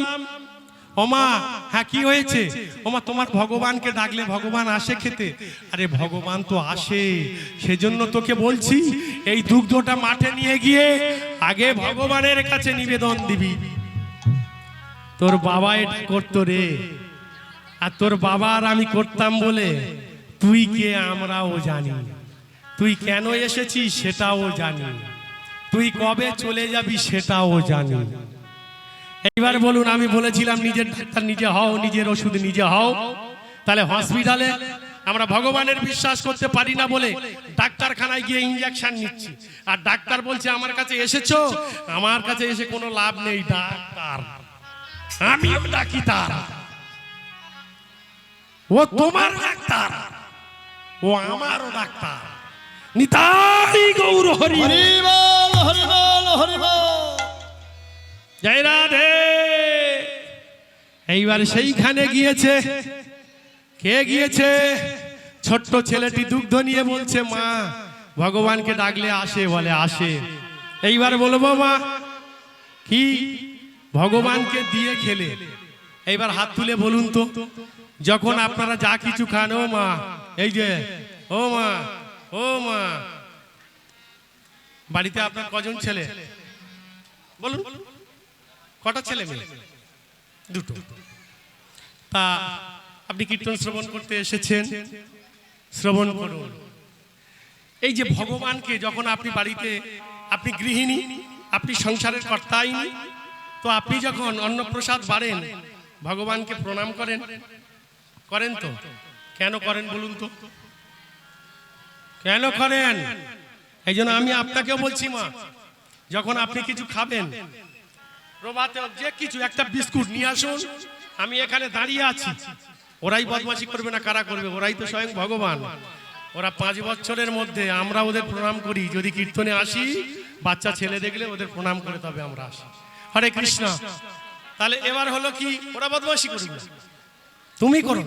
ওমা, হ্যাঁ কি হয়েছে? ওমা, তোমার ভগবানকে ডাকলে ভগবান আসে খেতে? আরে ভগবান তো আসে, সেজন্য তোকে বলছি এই দুগ্ধটা মাঠে নিয়ে গিয়ে আগে ভগবানের কাছে নিবেদন দিবি। তোর বাবা এটা করতো রে, আর তোর বাবা আর আমি করতাম বলে তুই কে আমরাও জানি, তুই কেন এসেছিস সেটাও জানি, তুই কবে চলে যাবি সেটাও জানি। এইবার বলুন, আমি বলেছিলাম নিজের ডাক্তার নিজে হও, নিজের ওষুধ নিজে হও। তাহলে হসপিটালে আমরা ভগবানের বিশ্বাস করতে পারি না বলে ডাক্তারখানায় গিয়ে ইনজেকশন নিচ্ছি, আর ডাক্তার বলছে আমার কাছে এসেছো, আমার কাছে এসে কোনো লাভ নেই, ডাক্তার আমিও ডাকি তার। ও তোমার ডাক্তার, ও আমারও ডাক্তার। নিতাই গৌর হরি। হরি বল হরি বল হরি বল। জয় রাধে। এইবার সেইখানে গিয়েছে, কে গিয়েছে? ছোট্ট ছেলেটি দুগ্ধ নিয়ে বলছে, মা ভগবানকে ডাকলে আসে, বলে আসে। এইবার বলবো, মা কি ভগবানকে দিয়ে খেলে? এইবার হাত তুলে বলুন তো, যখন আপনারা যা কিছু খান, ও মা, এই যে ও মা, ও মা, বাড়িতে আপনার কজন ছেলে বলুন? কটা ছেলে মেয়ে? দুটো। তা আপনি কীর্তন শ্রবণ করতে এসেছেন, শ্রবণ করুন। এই যে ভগবানকে যখন আপনি বাড়িতে, আপনি গৃহিণী, আপনি সংসারের কর্তাই, তো আপনি যখন অন্নপ্রসাদ বাড়েন ভগবানকে প্রণাম করেন, করেন তো? কেন করেন বলুন তো? কেন করেন? এই জন্য আমি আপনাকেও বলছি, মা যখন আপনি কিছু খাবেন, প্রভাতে যে কিছু একটা বিস্কুট নিয়ে আসুন, আমি এখানে দাঁড়িয়ে আছি। ওরাই বদমাশি করবে না, কারা করবে? ওরাই তো স্বয়ং ভগবান। ওরা 5 বছরের মধ্যে আমরা ওদের প্রণাম করি। যদি কীর্তনে আসি, বাচ্চা ছেলে দেখলে ওদের প্রণাম করে তবে আমরা আসি। হরে কৃষ্ণ। তাহলে এবার হলো কি, ওরা বদমাশি করুক না, তুমি করো।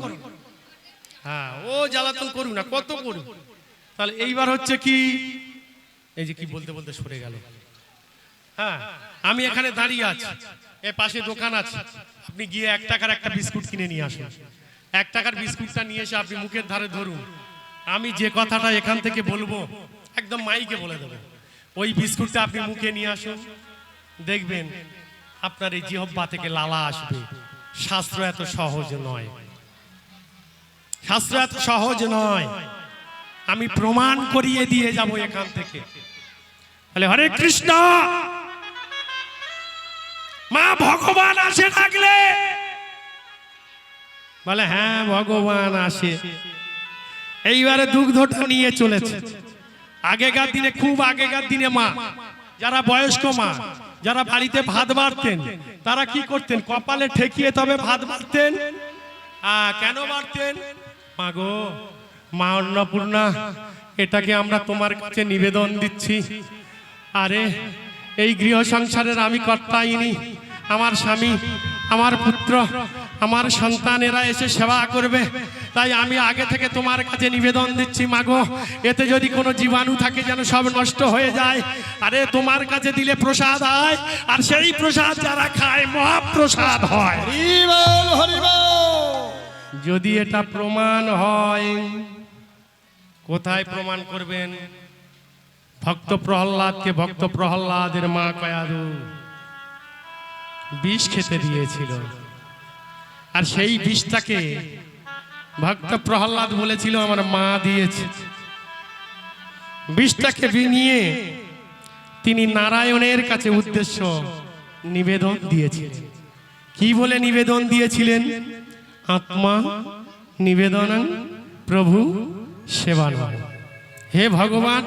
হ্যাঁ, ও জ্বালাতন করুক না, কত করুক। তাহলে এইবার হচ্ছে কি, এই যে কি বলতে বলতে সরে গেল। হ্যাঁ, আমি এখানে দাঁড়িয়ে আছি, এ পাশে দোকান আছে, আপনি গিয়ে 1 টাকার একটা বিস্কুট কিনে নিয়ে আসুন। 1 টাকার বিস্কুটটা নিয়ে এসে আপনি মুখের ধারে ধরুন। আমি যে কথাটা এখান থেকে বলবো একদম মাইকে বলে দেবো, ওই বিস্কুটটা আপনি মুখে নিয়ে আসুন, দেখবেন আপনার এই জিহ্বা থেকে লালা আসবে। শাস্ত্র এত সহজ নয়, শাস্ত্র এত সহজ নয়। আমি প্রমাণ করিয়ে দিয়ে যাব এখান থেকে। তাহলে হরে কৃষ্ণ। মা ভগবান আসে ডাকলে? বলে হ্যাঁ ভগবান আসে। এইবারে দুগ্ধটা নিয়ে চলেছে। আগেকার দিনে, খুব আগেকার দিনে মা, যারা বয়স্ক মা, যারা বাড়িতে ভাত বাড়তেন, তারা কি করতেন? কপালে ঠেকিয়ে তবে ভাত বাড়তেন। কেন বাড়তেন? মা গো, মা অন্নপূর্ণা, এটাকে আমরা তোমার কাছে নিবেদন দিচ্ছি। আরে এই গৃহ সংসারের আমি কর্তাইনি, আমার স্বামী, আমার পুত্র, আমার সন্তানেরা এসে সেবা করবে, তাই আমি আগে থেকে তোমার কাছে নিবেদন দিচ্ছি। মাগো, এতে যদি কোনো জীবাণু থাকে যেন সব নষ্ট হয়ে যায়। আরে তোমার কাছে দিলে প্রসাদ হয়, আর সেই প্রসাদ যারা খায় মহাপ্রসাদ হয়। হরি বল হরি বল। যদি এটা প্রমাণ হয়, কোথায় প্রমাণ করবেন? ভক্ত প্রহ্লাদকে ভক্ত প্রহ্লাদের মা কয়াদু বিষ খেতে দিয়েছিল, আর সেই বিষটাকে ভক্ত প্রহ্লাদ বলেছিল আমার মা দিয়েছে। বিষটাকে নিয়ে তিনি নারায়ণের কাছে উদ্দেশ্য নিবেদন দিয়েছিলেন। কি বলে নিবেদন দিয়েছিলেন? আত্মা নিবেদনং প্রভু সেবানং। হে ভগবান,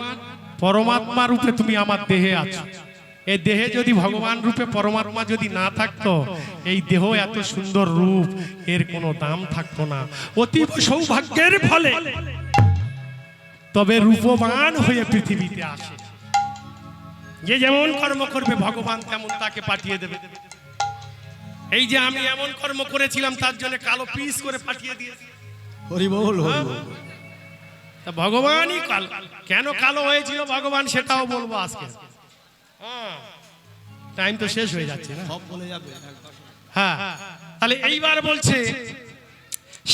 পরমাত্মা রূপে তুমি আমার দেহে আছো। এই দেহে যদি ভগবান রূপে পরমাত্মা যদি না থাকতো, এই দেহ এত সুন্দর রূপ, এর কোনো দাম থাকতো না। অতীব সৌভাগ্যের ফলে তবে রূপবান হয়ে পৃথিবীতে আসে। যে যেমন কর্ম করবে ভগবান তেমন তাকে পাঠিয়ে দেবে। এই যে আমি এমন কর্ম করেছিলাম, তার জন্য কালো পিস করে পাঠিয়ে দিয়েছি। হরি বল হরি বল। ভগবানই কালো, কেন কালো হয়েছিল ভগবান সেটাও বলবো আজকে। টাইম তো শেষ হয়ে যাচ্ছে না? সব বলে যাবে। হ্যাঁ, তাহলে এইবার বলছে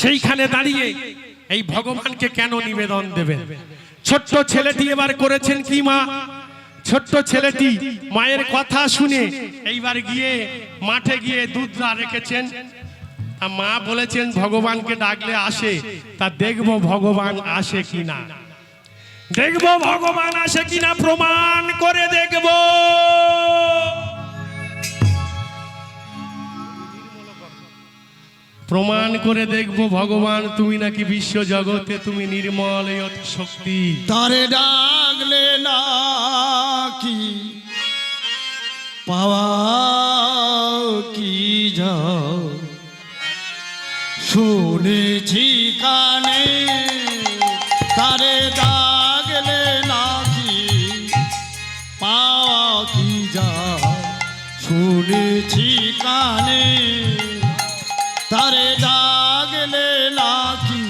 সেইখানে দাঁড়িয়ে এই ভগবানকে কেন নিবেদন দেবেন? ছোট্ট ছেলেটি এবার করেছেন কি মা? ছোট্ট ছেলেটি মায়ের কথা শুনে এইবার গিয়ে মাঠে গিয়ে দুধটা রেখেছেন। মা বলেছেন ভগবানকে ডাকলে আসে, তা দেখবো ভগবান আসে কিনা, দেখবো ভগবান আসে কিনা, প্রমাণ করে দেখবো। প্রমাণ করে দেখবো ভগবান তুমি নাকি বিশ্ব জগতে তুমি নির্মল শক্তি। তারে ডাকলে না কি পাওয়া কি যাও, শুনেছি কানে তারে ডাগলে নাকি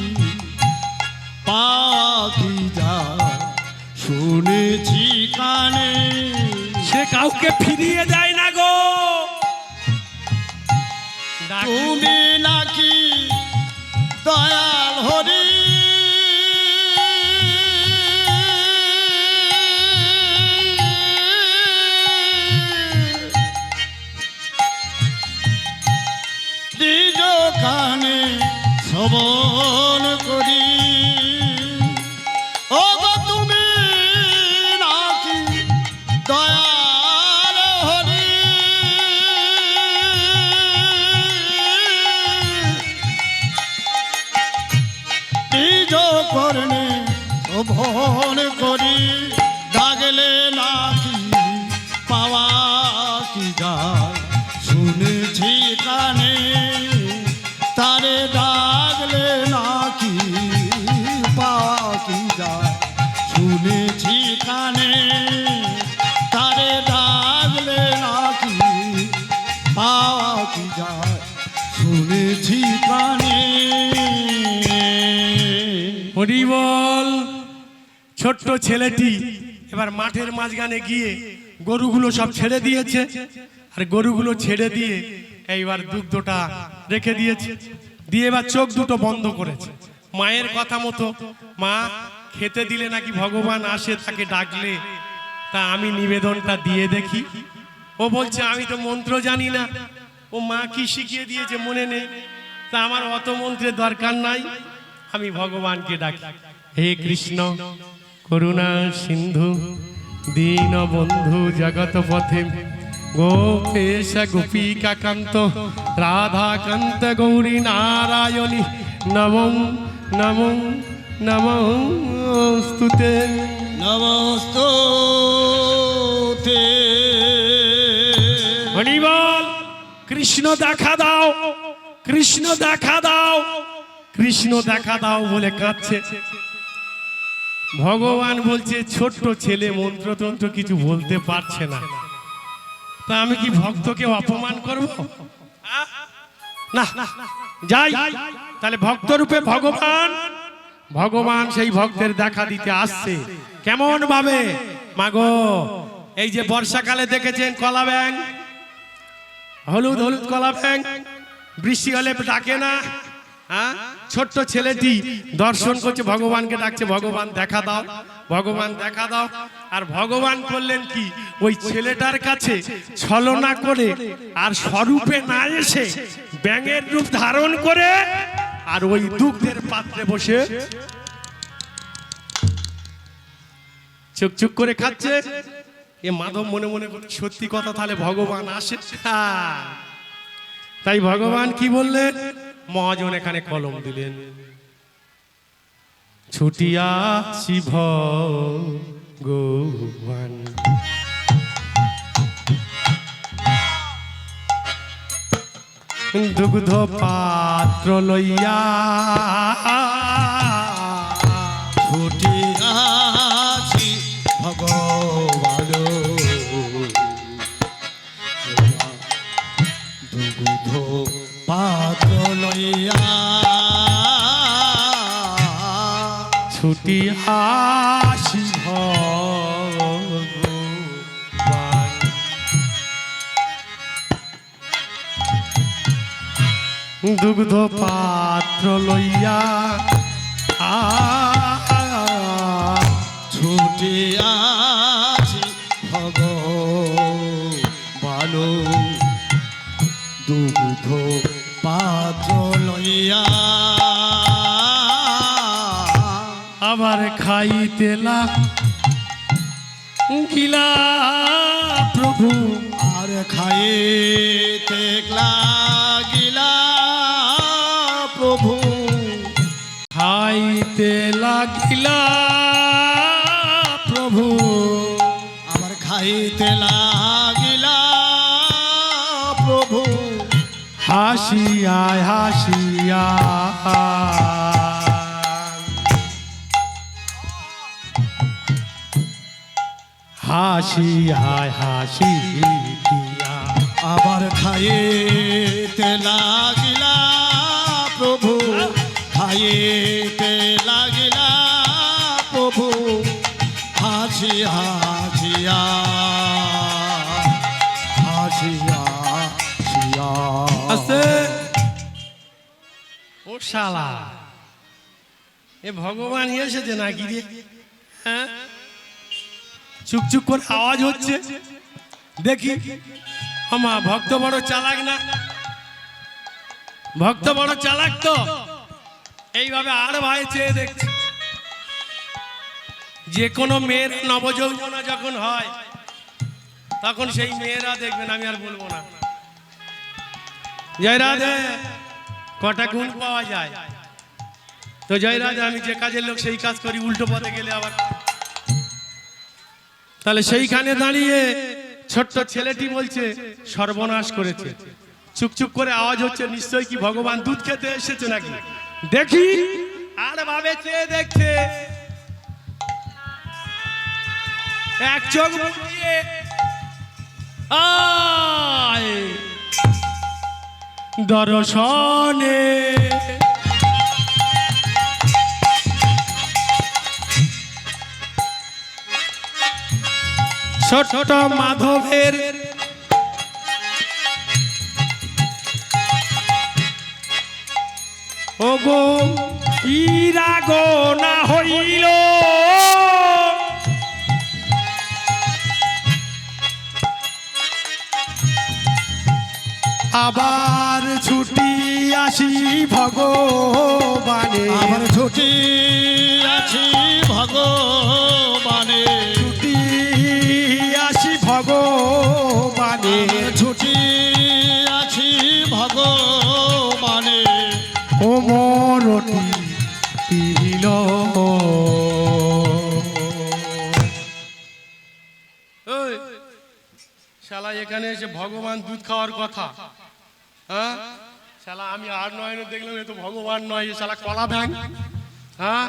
পাখি যায় শুনেছি কানে। সে কাউকে ফিরিয়ে দেয় না গো। তুমি নাকি দয়াল হরি নিজ কানে শ্রবণ করি। ও গো তুমি নাকি দয়াল হরি নিজ কর্ণে শ্রবণ করি। ডাগলে নাকি পাওয়া কি যায় শুনেছি কানে তারে ডাগলে নাকি পাওয়া কি যায় শুনেছি কানে তারে ডাগলে নাকি পাওয়া কি যায় শুনেছি কানে। হরি বল। ছোট্ট ছেলেটি এবার মাঠের মাঝখানে গিয়ে গরুগুলো সব ছেড়ে দিয়েছে, আর গরুগুলো ছেড়ে দিয়ে এইবার দুগ্ধটা রেখে দিয়েছে, দিয়ে এবার চোখ দুটো বন্ধ করেছে। মায়ের কথা মতো মা খেতে দিলে নাকি ভগবান আসে তাকে ডাকলে, তা আমি নিবেদনটা দিয়ে দেখি। ও বলছে আমি তো মন্ত্র জানি না। ও মা কি শিখিয়ে দিয়েছে মনে নেই, তা আমার অত মন্ত্রের দরকার নাই, আমি ভগবানকে ডাকি। হে কৃষ্ণ করুণা সিন্ধু দীন বন্ধু জগৎ পথে গোপেশ গোপিকা কান্ত রাধাকান্ত গৌরী নারায়ণী নমঃ নমঃ নমস্তুতে। নমস্তুতে। হরি বল। কৃষ্ণ দেখা দাও, কৃষ্ণ দেখা দাও, কৃষ্ণ দেখা দাও বলে কাঁদছে। ভগবান বলছে ছোট্ট ছেলে মন্ত্রতন্ত্র কিছু বলতে পারছে না, তা আমি কি ভক্তকে অপমান করব? না, যাই তাহলে ভক্ত রূপে ভগবান, ভগবান সেই ভক্তের দেখা দিতে আসছে। কেমন ভাবে? মাগো এই যে বর্ষাকালে দেখেছেন কলা ব্যাং, হলুদ হলুদ কলা ব্যাং, বৃষ্টি হলে ডাকে না? হ্যাঁ, ছোট্ট ছেলেটি দর্শন করছে, ভগবানকে ডাকছে ভগবান দেখা দাও, ভগবান দেখা দাও। আর ভগবান করলেন কি, ওই ছেলেটার কাছে ছলনা করে আর স্বরূপে না এসে ব্যাঙের রূপ ধারণ করে আর ওই দুগ্ধের পাত্রে বসে চুক চুক করে খাচ্ছে। এ মাধব মনে মনে করছে সত্যি কথা, তাহলে ভগবান আসে। তাই ভগবান কি বললেন, মহাজন এখানে কলম দিলেন, ছুটিয়া শিব ভগবান দুগ্ধ পাত্র লইয়া ছুটিয়াছি ভগবান দুগ্ধ পাত্র লইয়া ছুটি আসি ভগবান দুগ্ধ পাত্র লইয়া ছুটিয়াছি ভগবান দুগ্ধ পাত্র লইয়া আবার খাইতেলা গিলা প্রভু, আর খাইতে লাগিলা প্রভু, খাইতে লাগিলা প্রভু, আমার খাইতে লাগিলা প্রভু, হাসিয়া হাসিয়া হাসিয়া হাসিয়া আবার খাইতে লাগিলা প্রভু, খাইতে লাগিলা প্রভু, হাসিয়া হাসিয়া হাসিয়া হাসিয়া। আছে ও শালা, এ ভগবান এসেছে নাকি রে? হ্যাঁ, চুপচুপ করে আওয়াজ হচ্ছে, দেখি। আমার ভক্ত বড় চালাক না? ভক্ত বড় চালাক তো এইভাবে আর ভাই চেয়ে দেখছে। যে কোনো মেয়ের নবযৌবনা যখন হয় তখন সেই মেয়েরা দেখবেন, আমি আর বলবো না, জয় রাধে, কটা গুণ পাওয়া যায়। তো জয় রাধে, আমি যে কাজের লোক সেই কাজ করি, উল্টো পথে গেলে আবার। তাহলে সেইখানে দাঁড়িয়ে ছোট্ট ছেলেটি বলছে সর্বনাশ করেছে। চুপচুপ করে আওয়াজ হচ্ছে, নিশ্চয়ই কি ভগবান দুধ খেতে এসেছে নাকি? দেখি। আর ভাবে চেয়ে দেখছে, এক চোখ মুড়িয়ে আয় দর্শনে। ছোট মাধবের ওগো কি রাগ না হইল, আবার ছুটি আসি ভগবানে, আবার ছুটি আছি ভগবানে, ছুটি আসি ভগবানে, ছুটি আছি ভগবানে, ও মরটি পিল। শালা এখানে এসে ভগবান দুধ খাওয়ার কথা, হ্যাঁ? শালা আমি আর নয় দেখলাম, এ তো ভগবান নয়, এ শালা কলা ব্যাং। হ্যাঁ,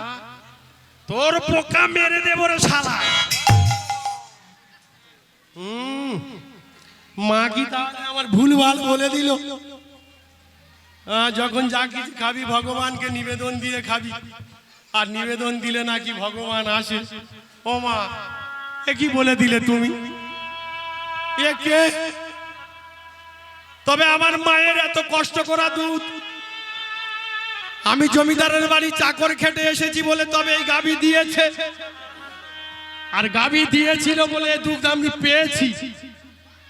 তোর পোকা মেরে দেব রে শালা। মা কি তাহলে আমার ভুলভাল বলে দিল? যখন যা কিছু খাবি ভগবানকে নিবেদন দিয়ে খাবি, আর নিবেদন দিলে নাকি ভগবান আসে। ও মা, এ কি বলে দিলে তুমি? এ কে? তবে আমার মায়ের এত কষ্ট করা দুধ, আমি জমিদারের বাড়ি চাকর খেটে এসেছি বলে তবে এই গাভী দিয়েছে, আর গাভী দিয়েছিল বলে দুধ আমি পেয়েছি।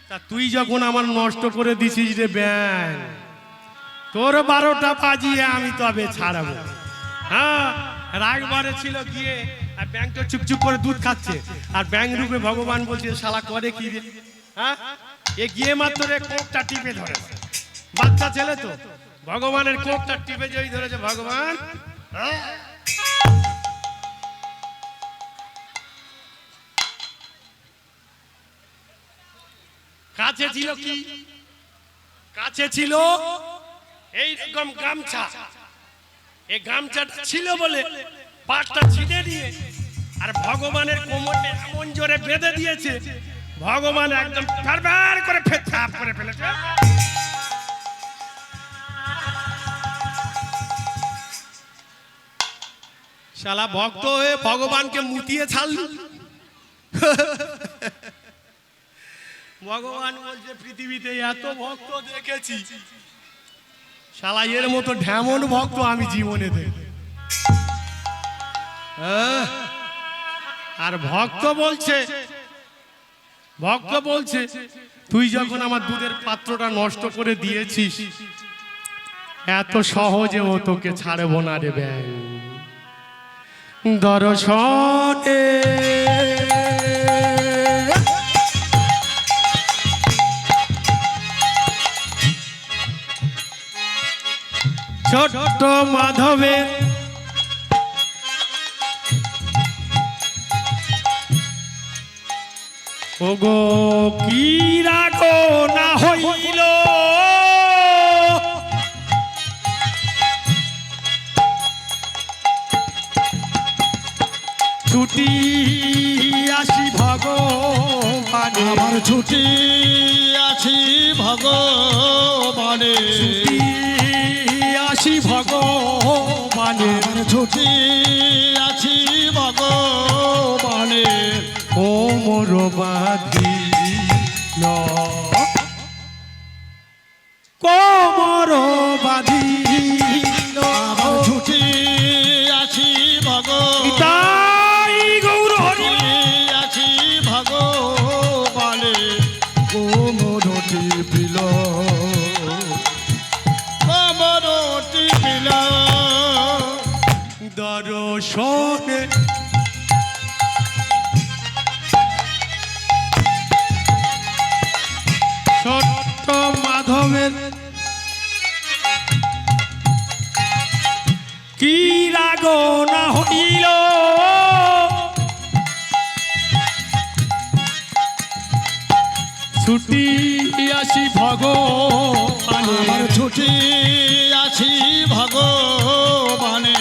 তা তুই যখন আমার নষ্ট করে দিছিস রে ব্যাং, তোর 12টা বাজিয়ে আমি তবে ছাড়াবো। হ্যাঁ, রাগবারে ছিল গিয়ে, আর ব্যাংকটা চুপচুপ করে দুধ খাচ্ছে, আর ব্যাং রূপে ভগবান বলছে শালা করে কি রে? হ্যাঁ, এ গিয়ে মাত্র কোকটা টিপে ধরে, বাচ্চা ছেলে তো, ভগবানের কোকটা টিপে যেই ধরেছে ভগবান, কাছে ছিল কি? কাছে ছিল এইরকম গামছা। এই গামছাটা ছিল বলে পাটটা ছিঁড়ে দিয়ে আর ভগবানের কোমরে এমন জোরে বেঁধে দিয়েছে, ভগবান একদম টারবার করে ফেচাপ করে ফেলেছে। শালা ভক্ত হয়ে ভগবানকে মুতিয়ে ছাড়ল। ভগবান বলছে পৃথিবীতে এত ভক্ত দেখেছি, শালা এর মতো ঢেমন ভক্ত আমি জীবনে দেখি। আর ভক্ত বলছে তুই যখন আমার দুধের পাত্রটা নষ্ট করে দিয়েছিস, এত সহজে ও তোকে ছাড়বো না রে ব্যাং। দর্শনে ছোট মাধবের ওগো কি রাগ না হইল, ছুটি আসি ভগবানে, আমার ছুটি আছে আছি ভগবানে ছুটি আসি ভগবানে আমার ছুটি আছি ভগবানে কোমর বাঁধিল কোমর বাঁধিল আমার ছুটি আছি ভগবানে তাই গৌর হরি আছি ভগবানে কোমরটি পিল কোমরটি পিল দর্শনে সত্য মাধবের কি রাগ না হইল ছুটি আসি ভগবানে আমার ছুটি আছি ভগবানে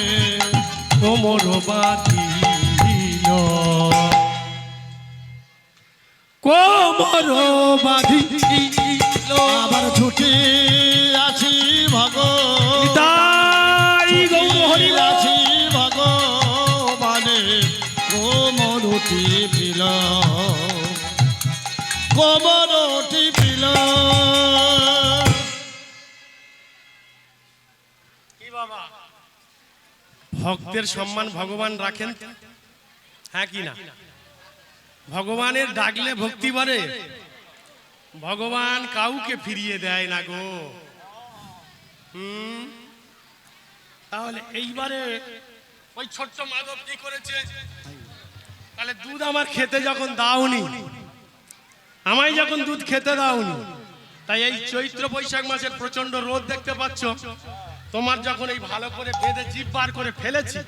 কোমর বাঁধিল কোমর বাঁধিল আমার ছুটি আছি ভগবানে তাই গৌর হরি আছি ভগবানে কোমরটি পিল কোমরটি পিল ভক্তের সম্মান ভগবান রাখেন হ্যাঁ কি না ভগবানের ডাকলে ভক্তি বাড়ে ভগবান কাউকে ফিরিয়ে দেয় না গো তাহলে এইবারে ওই ছোট্ট মাধব কি করেছে তাহলে দুধ আমার খেতে যখন দাওনি আমায় যখন দুধ খেতে দাওনি তাই এই চৈত্র বৈশাখ মাসের প্রচন্ড রোদ দেখতে পাচ্ছ তোমার যখন এই ভালো করে বেঁধে জিভ বার করে ফেলেছি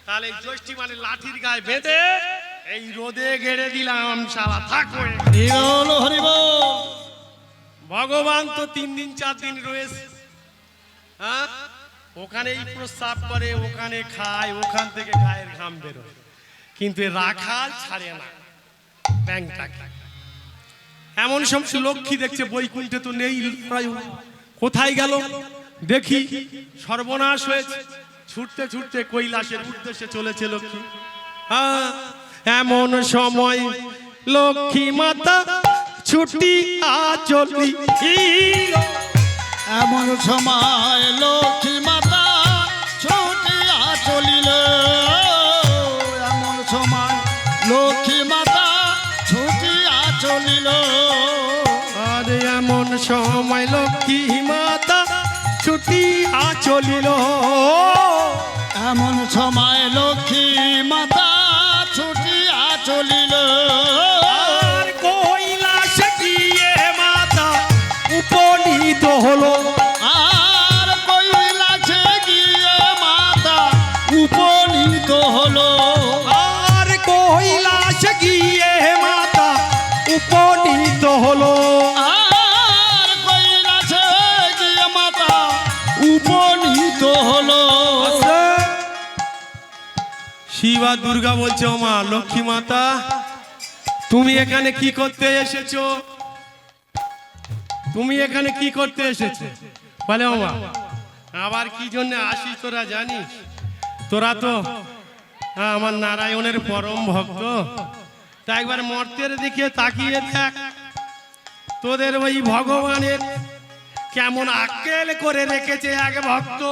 তাহলে এই জ্যৈষ্ঠী মানে লাঠির গায়ে বেঁধে এই রোদে গেড়ে দিলাম শালা থাকো হরিবল হরিবল ভগবান তো 3 দিন 4 দিন রয়েছে হ্যাঁ ওখানেই প্রস্রাব করে ওখানে খায় ওখান থেকে গায়ের ঘাম বেরোয় কিন্তু এ রাখাল ছাড়ে না ব্যাংকটাকে এমন সমস্ত লক্ষ্মী দেখছে বৈকুণ্ঠে তো নেই কোথায় গেল দেখি সর্বনাশ হয়েছে ছুটতে ছুটতে কৈলাসের উদ্দেশ্যে চলেছে লক্ষ্মী এমন সময় লক্ষ্মী মাতা ছুটি চলি এমন সময় লক্ষ্মী মাতা ছুটিয়া চলিল এমন সময় লক্ষ্মী মাতা ছুটিয়া চলিল আরে এমন সময় লক্ষ্মী মাতা ছুটি চলিল এমন সময় লক্ষ্মী মাতা ছুটিয়া চলিল আর কৈলাসে গিয়ে মাতা উপনীত হলো আর কৈলাসে গিয়ে মাতা উপনীত হলো আর কৈলাসে গিয়ে মাতা উপনীত হলো আর কৈলাসে গিয়ে মাতা উপনীত হলো শিবা দুর্গা বলছে ও মা লক্ষ্মী মাতা তুমি এখানে কি করতে এসেছো তুমি এখানে কি করতে এসেছো বলে ও মা আবার কি জন্য আসি তোরা জানিস তোরা তো আমার নারায়ণের পরম ভক্ত তা একবার মর্তের দিকে তাকিয়ে দেখ তোদের ওই ভগবানের কেমন আক্কেল করে রেখেছে এক ভক্ত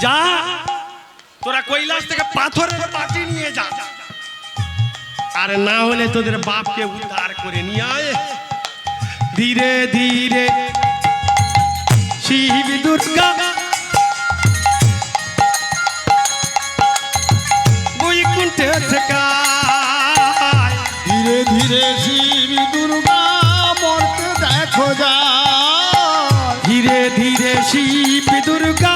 যা তোরা কৈলাস থেকে পাথরের বাটি নিয়ে যা আর না হলে তোদের বাপকে উদ্ধার করে নিয়ে আয় ধীরে ধীরে শিব দুর্গা বৈকুণ্ঠে থেকে ধীরে ধীরে শিব দুর্গা মরতে দেখো যায় ধীরে ধীরে শিব দুর্গা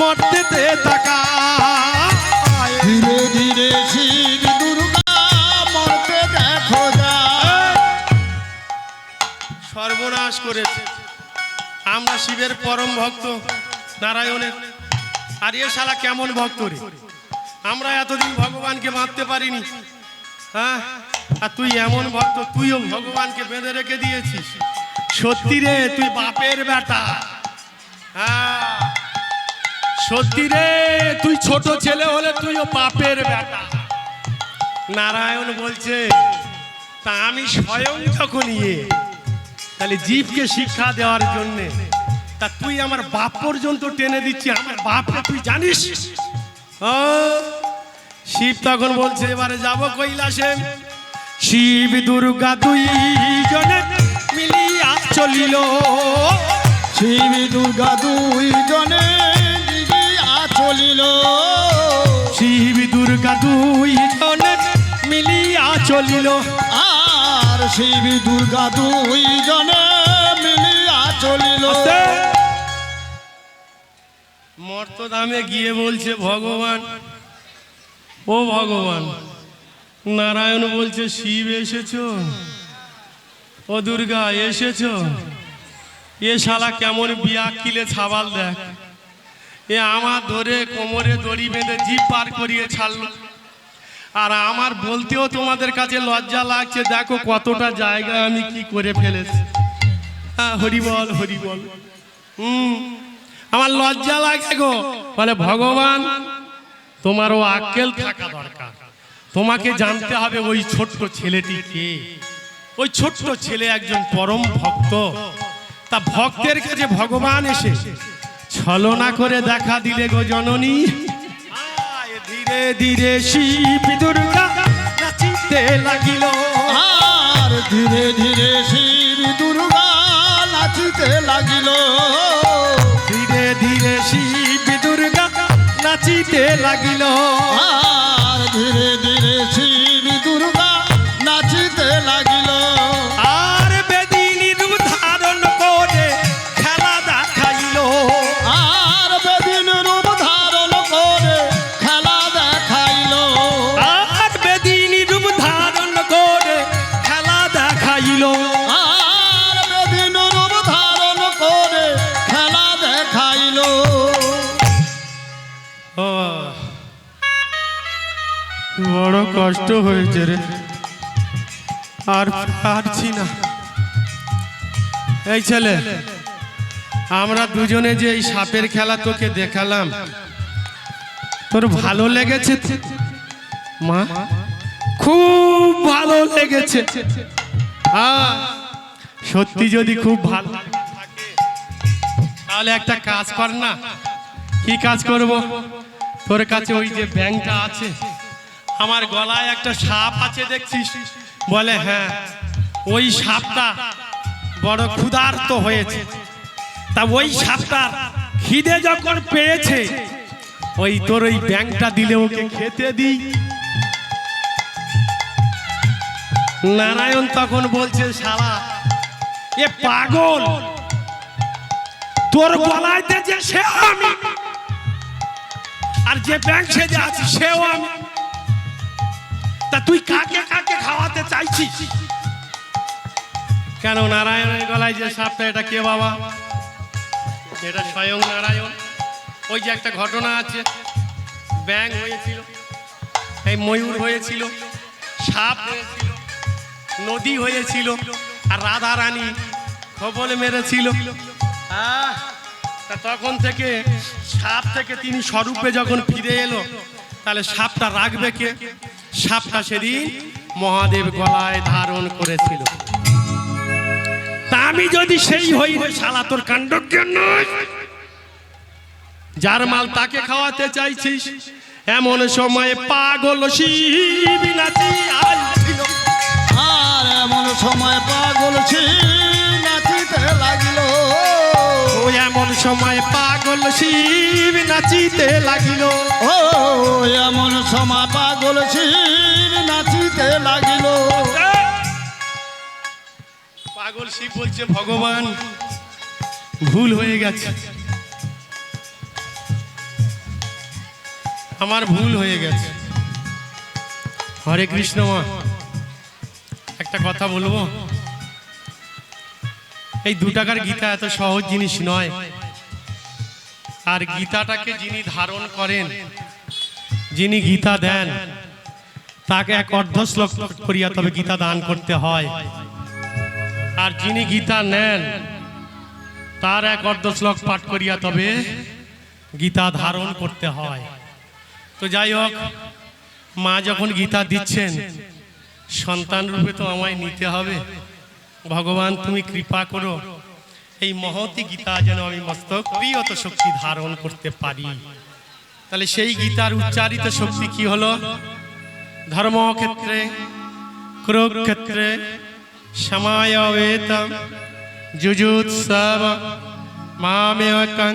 মরতে তাকায় ধীরে ধীরে শিব দুর্গা মরতে দেখো যায় সর্বনাশ করেছে আমরা শিবের পরম ভক্ত নারায়ণের আর এ শালা কেমন ভক্ত রে আমরা এতদিন ভগবানকে মানতে পারিনি হ্যাঁ আর তুই এমন ভক্ত, তুইও ভগবানকে বেঁধে রেখে দিয়েছিস। সত্যি রে, তুই বাপের বেটা। হ্যাঁ সত্যি রে, তুই ছোট ছেলে হলে তুইও বাপের বেটা। নারায়ণ বলছে, তা আমি স্বয়ং যখন তাহলে জীবকে শিক্ষা দেওয়ার জন্যে, তা তুই আমার বাপ পর্যন্ত টেনে দিচ্ছি, আমার বাপকে তুই জানিস? ও শিব তখন বলছে, এবারে যাব কৈলাসে। শিব দুর্গা দুই জনে মিলিয়া চলিল, শিব দুর্গা দুই জনে মিলিয়া চলিল, শিব দুর্গা দুই জনে মিলিয়া চলিল। আর শিব দুর্গা দুই জনে মিলিয়া চলিল। মর্তধামে গিয়ে বলছে ভগবান, ও ভগবান। নারায়ণ বলছে, শিব এসেছো? ও দুর্গা এসেছো? এ শালা কেমন বিয়া কিলে ছাবাল দেখ, এ আমার ধরে কোমরে দড়ি বেঁধে জিভ পার করিয়ে ছাড়লো। আর আমার বলতেও তোমাদের কাছে লজ্জা লাগছে, দেখো কতটা জায়গা আমি কি করে ফেলেছি। হ্যাঁ হরিবল হরিবল। আমার লজ্জা লাগে গো। বলে ভগবান, তোমারও আক্কেল থাকা দরকার, তোমাকে জানতে হবে ওই ছোট্ট ছেলেটি কে। ওই ছোট্ট ছেলে একজন পরম ভক্ত। তা ভক্তের কাছে ভগবান এসে ছলনা করে দেখা দিলে গো জননী। ধীরে ধীরে শিব দুর্গা নাচিতে লাগিল, আর ধীরে ধীরে শিব দুর্গা নাচিতে লাগিল, ধীরে ধীরে শিব দুর্গা নাচিতে লাগিল, আর ধীরে ধীরে শিব দুর্গা নাচিতে লাগিল। আর বেদিনী রূপ ধারণ করে খেলা দেখাইল, আর বেদিন রূপ ধারণ করে খেলা দেখাইল, আর বেদিনী রূপ ধারণ করে খেলা দেখাইল, আর বেদিন রূপ ধারণ করে খেলা দেখাইল। ও বড় কষ্ট হয়েছে রে, আর পারছি না। এই ছেলে, আমরা দুজনে যে এই সাপের খেলা তোকে দেখালাম, তোর ভালো লেগেছে তো? মা, খুব ভালো লেগেছে। সত্যি যদি খুব ভালো থাকে তাহলে একটা কাজ কর না। কি কাজ করব? তোর কাছে ওই যে ব্যাংকটা আছে, আমার গলায় একটা সাপ আছে দেখছিস? বলে হ্যাঁ, ওই সাপটা বড় ক্ষুধার্ত হয়েছে। তা ওই সাপটা খিদে যখন পেয়েছে, ওই তোর ওই ব্যাংকটা দিলে ওকে খেতে দিই। নারায়ণ তখন বলছে, শালা এ পাগল, তোর গলায় যে সেও আমি, আর যে ব্যাংক সেজে আছে সেও আমি। তা তুই কাকে কাকে খাওয়াতে চাইছিস? কেন নারায়ণের গলায় যে সাপটা, এটা কে বাবা? এটা স্বয়ং নারায়ণ। ওই যে একটা ঘটনা আছে, ব্যাঙ হয়েছিল, এই ময়ূর হয়েছিল, সাপ হয়েছিল, নদী হয়েছিল, আর রাধা রানী খবল মেরেছিল। তা তখন থেকে সাপ থেকে তিনি স্বরূপে যখন ফিরে এলো, তাহলে সাপটা রাখবে কে? সাপটা সেদিন মহাদেব গলায় ধারণ করেছিল। তা আমি যদি সেই হই রে শালা, তোর কাণ্ড কেন? যার মাল তাকে খাওয়াতে চাইছিস। এমন সময় পাগল শিব নাচিয়াছিল, আর এমন সময় পাগল শিব নাচিতে লাগিল, ও এমন সময় পাগল শিব নাচিতে লাগিল, ও এমন সময় পাগল শিব নাচিতে লাগিল। পাগল শিব বলছে, ভগবান ভুল হয়ে গেছে, আমার ভুল হয়ে গেছে। হরে কৃষ্ণ। মা, একটা কথা বলবো, এই 2 টাকার গীতা এত সহজ জিনিস নয়। আর গীতাটাকে যিনি ধারণ করেন, যিনি গীতা দেন, তাকে এক অর্ধ শ্লোক পাঠ করিয়া তবে গীতা দান করতে হয়। আর যিনি গীতা নেন তার এক অর্ধ শ্লোক পাঠ করিয়া তবে গীতা ধারণ করতে হয়। তো যাই হোক, মা যখন গীতা দিচ্ছেন, সন্তান রূপে তো আমায় নিতে হবে। ভগবান তুমি কৃপা করো, এই মহতি গীতা যেন আমি মস্তক প্রিয়ত শক্তি ধারণ করতে পারি। তাহলে সেই গীতার উচ্চারিত শক্তি কি হলো? ধর্মক্ষেত্রে কুরুক্ষেত্রে সমায়বেতম যুজুৎসব মামেকং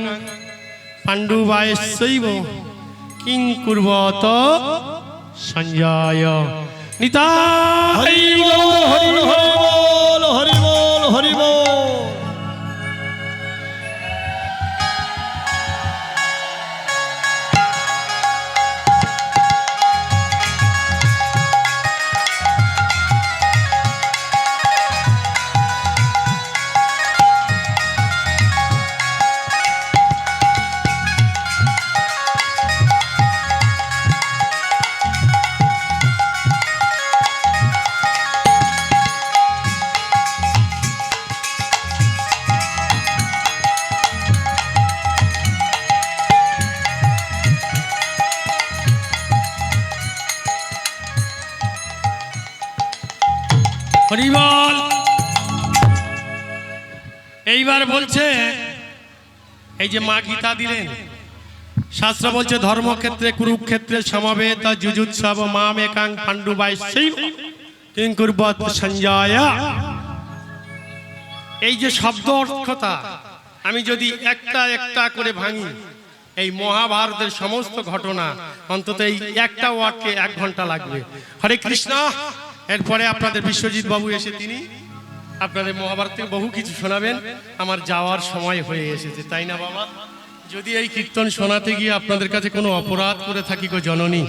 পাণ্ডুবায়স্যৈব কিং কুর্বত সঞ্জয়। নিতাই হরি বল হরি বল হরি বল হরি বল। হরি বল। এইবার বলছে, এই যে মা গীতা দিলেন, শাস্ত্র বলছে ধর্মক্ষেত্রে কুরুক্ষেত্রে সমবেত যুজুৎসব মামেকাং পাণ্ডুবায়স্যৈব কিং কুর্বত সঞ্জয়। এই যে শব্দ অর্থতা আমি যদি একটা একটা করে ভাঙি, এই মহাভারতের সমস্ত ঘটনা অন্তত এই একটা ওয়ার্ডকে 1 ঘন্টা লাগবে। হরে কৃষ্ণ। এরপরে আপনাদের বিশ্বজিৎ বাবু এসে তিনি আপনাদের মহাভারত থেকে বহু কিছু শোনাবেন। আমার যাওয়ার সময় হয়ে এসেছে, তাই না বাবা? যদি এই কীর্তন শোনাতে গিয়ে আপনাদের কাছে কোনো অপরাধ করে থাকি গো জননী,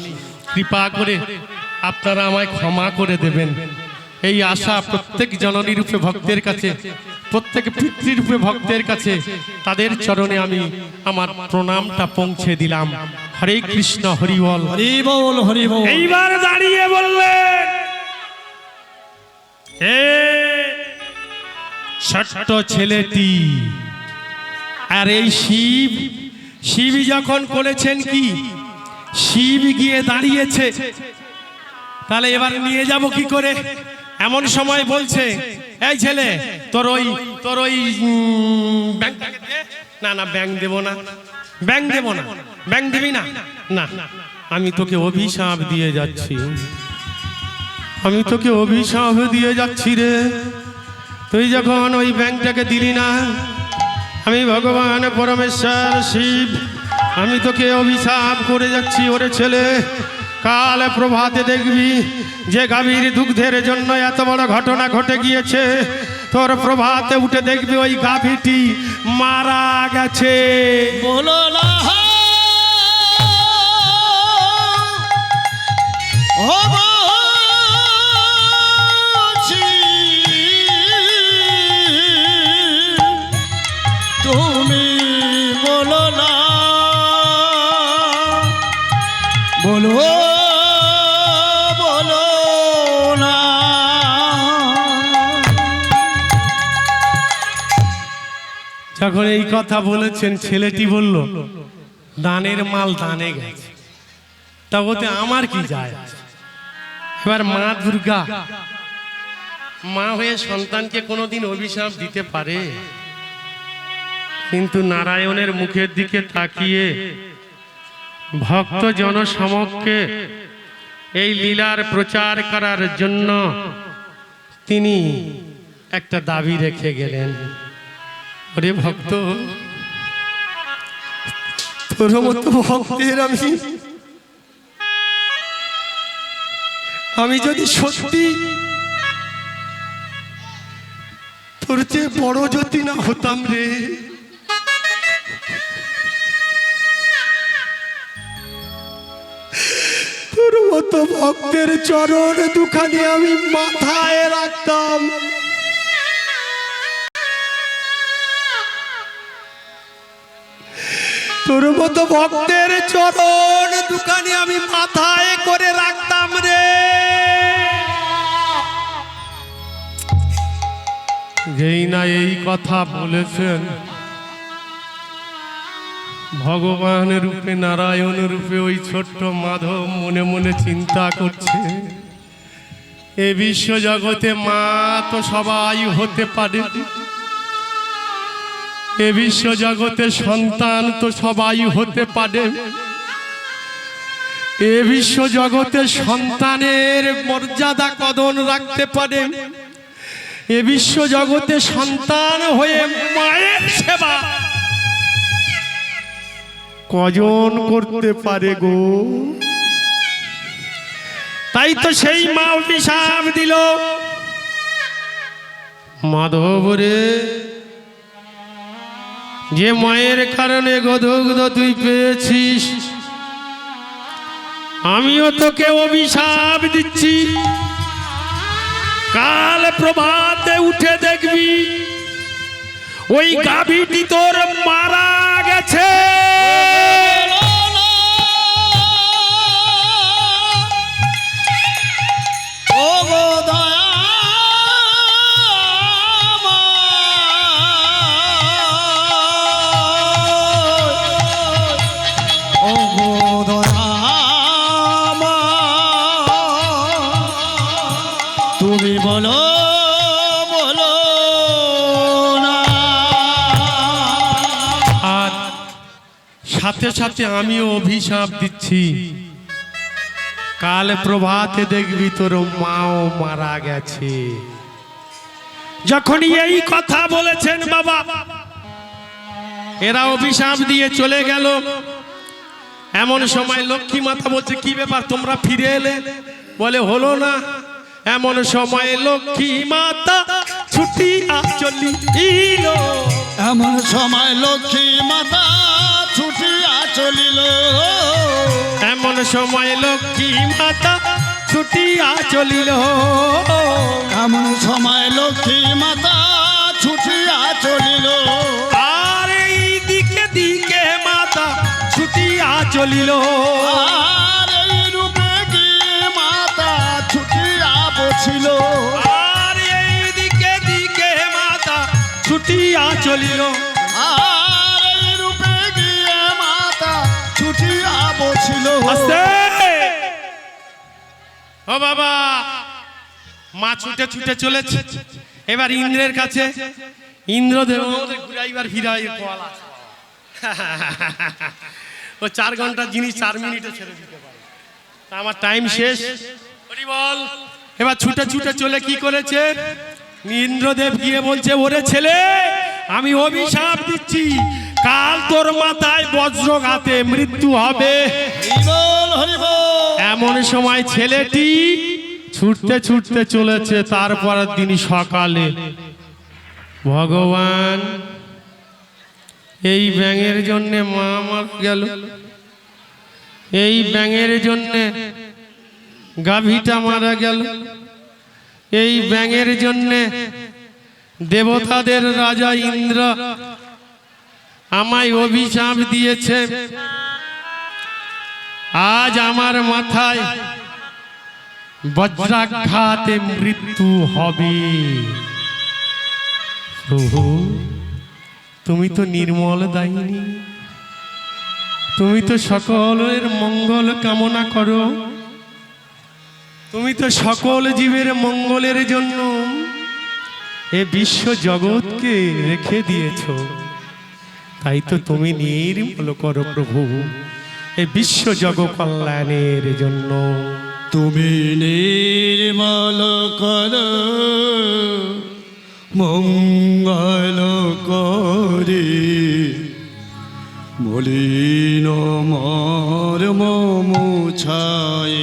কৃপা করে আপনারা আমায় ক্ষমা করে দেবেন। এই আশা প্রত্যেক জননী রূপে ভক্তের কাছে, প্রত্যেক পিতৃরূপে ভক্তের কাছে, তাদের চরণে আমি আমার প্রণামটা পৌঁছে দিলাম। হরে কৃষ্ণ। হরি বল হরি বল হরি বল। এইবার দাঁড়িয়ে বললেন, হে ছোট্ট ছেলেটি, আর এই শিব যখন করেছেন কি, শিব গিয়ে দাঁড়িয়েছে, তাহলে এবার নিয়ে যাব কি করে? এমন সময় বলছে, এই ছেলে তোর ওই ব্যাংকটাকে দে। না না, ব্যাংক দেব না, ব্যাংক দেব না। ব্যাংক দিবি না? না, আমি তোকে অভিশাপ দিয়ে যাচ্ছি, আমি তোকে অভিশাপ দিয়ে যাচ্ছি রে। তুই যখন ওই ব্যাংকটাকে দিলি না, আমি ভগবান পরমেশ্বর শিব, আমি তোকে অভিশাপ করে যাচ্ছি। ওরে ছেলে, কাল প্রভাতে দেখবি যে গাভীর দুগ্ধের জন্য এত বড় ঘটনা ঘটে গিয়েছে, তোর প্রভাতে উঠে দেখবি ওই গাভীটি মারা গেছে। বলো না ও বলছি, তুমি বলো না, বলো বলো না। যখন এই কথা বলেছেন, ছেলেটি বলল, দানের মাল দানে গেছে, তা ওতে আমার কি যায়? এবার মা দুর্গা মা হয়ে সন্তানকে কোনোদিন অভিশাপ দিতে পারে? কিন্তু নারায়ণের মুখের দিকে তাকিয়ে ভক্ত জনসমক্ষে এই লীলার প্রচার করার জন্য তিনি একটা দাবি রেখে গেলেন। ওরে ভক্ত, তোর মতো ভক্তের আমি যদি সত্যি তোর চেয়ে বড় জ্যোতি না হতাম রে, তোর মতো ভক্তের চরণ দুখানি আমি মাথায় রাখতাম, তোর মতো ভক্তের চরণ দুখানি আমি মাথায় করে রাখতাম রে। যেই না এই কথা বলেছেন, ভগবান রূপে নারায়ণ রূপে ওই ছোট্ট মাধব মনে মনে চিন্তা করছে, এ বিশ্ব জগতে মা তো সবাই হতে পারে, এ বিশ্ব জগতে সন্তান তো সবাই হতে পারে, এ বিশ্ব জগতে সন্তানের মর্যাদা কদর রাখতে পারে, এ বিশ্ব জগতে সন্তান হয়ে মায়ের সেবা কজন করতে পারে গো। তাই তো সেই মা অভিশাপ দিল, মাধব রে, যে মায়ের কারণে গদগ্ধ তুই পেয়েছিস, আমিও তোকে অভিশাপ দিচ্ছি, কাল প্রভাতে উঠে দেখবি ওই গাভীটি তোর মারা গেছে। ও গো দয়া ও গো দয়া তুমি বলো বলো না। আর সাথে সাথে আমিও অভিশাপ দিচ্ছি, কাল প্রভাতে দেখবি তোর মাও মারা গেছে। যখনই এই কথা বলেছেন বাবা, এরা অভিশাপ দিয়ে চলে গেল। এমন সময় লক্ষ্মী মাতা বলছে, কি ব্যাপার তোমরা ফিরে এলে? বলে হলো না। এমন সময় লক্ষ্মী মাতা ছুটি চলিল, এমন সময় লক্ষ্মী মাতা ছুটিয়া চলিল, এমন সময় লক্ষ্মী মাতা ছুটিয়া চলিল, এমন সময় লক্ষ্মী মাতা ছুটিয়া চলিল। আর এই দিকে দিকে মাতা ছুটিয়া চলিল, আর এই রূপে গিয়ে মাতা ছুটিয়া বছিল, আর এই দিকে দিকে মাতা ছুটিয়া চলিল। আর এই রূপে গিয়ে মাতা ছুটিয়া বছিল। আস্তে ও বাবা, মা ছুটে ছুটে চলেছে এবার ইন্দ্রের কাছে। ইন্দ্রদেব আমাদের ঘুরাইবার ফিরাই কোয়ালা, ও 4 ঘন্টার জিনিস 4 মিনিটে ছেড়ে দিতে পারে। তা আমার টাইম শেষ, হরি বল। এবার ছুটে ছুটে চলে কি করেছে, ইন্দ্রদেব গিয়ে বলছে, ওরে ছেলে, আমি অভিশাপ দিচ্ছি, কাল তোর মাথায় বজ্রঘাতে মৃত্যু হবে। হরি বল হরি বল। এমন সময় ছেলেটি ছুটতে ছুটতে চলেছে। তারপরের দিন সকালে, ভগবান এই ব্যাঙের জন্যে মা মারা গেল, এই ব্যাঙের জন্যে গাভীটা মারা গেল, এই ব্যাঙের জন্যে দেবতাদের রাজা ইন্দ্র আমায় অভিশাপ দিয়েছে। আজ আমার মাথায় বজ্রাঘাতে মৃত্যু হবে। প্রভু, তুমি তো নির্মল দায়িনী, তুমি তো সকলের মঙ্গল কামনা করো, তুমি তো সকল জীবের মঙ্গলের জন্য এ বিশ্ব জগৎকে রেখে দিয়েছ। তাই তো তুমি নির্মল করো প্রভু, এই বিশ্ব জগৎ কল্যাণের জন্য। তুমি নির্মল করো মঙ্গল করে, মলিন মর্ম মুছায়।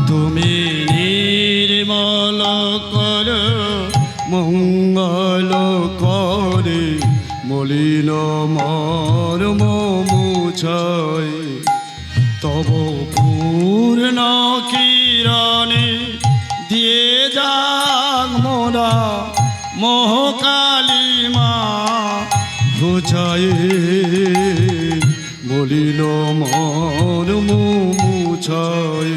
তুমি নির্মল করো মঙ্গল করে, মলিন মর্ম মুছায়। তব পূর্ণ কিরণে দিয়ে যাক মোরা মোহকালী মা ঘুচায়ে, মলিন মর্ম মুছায়।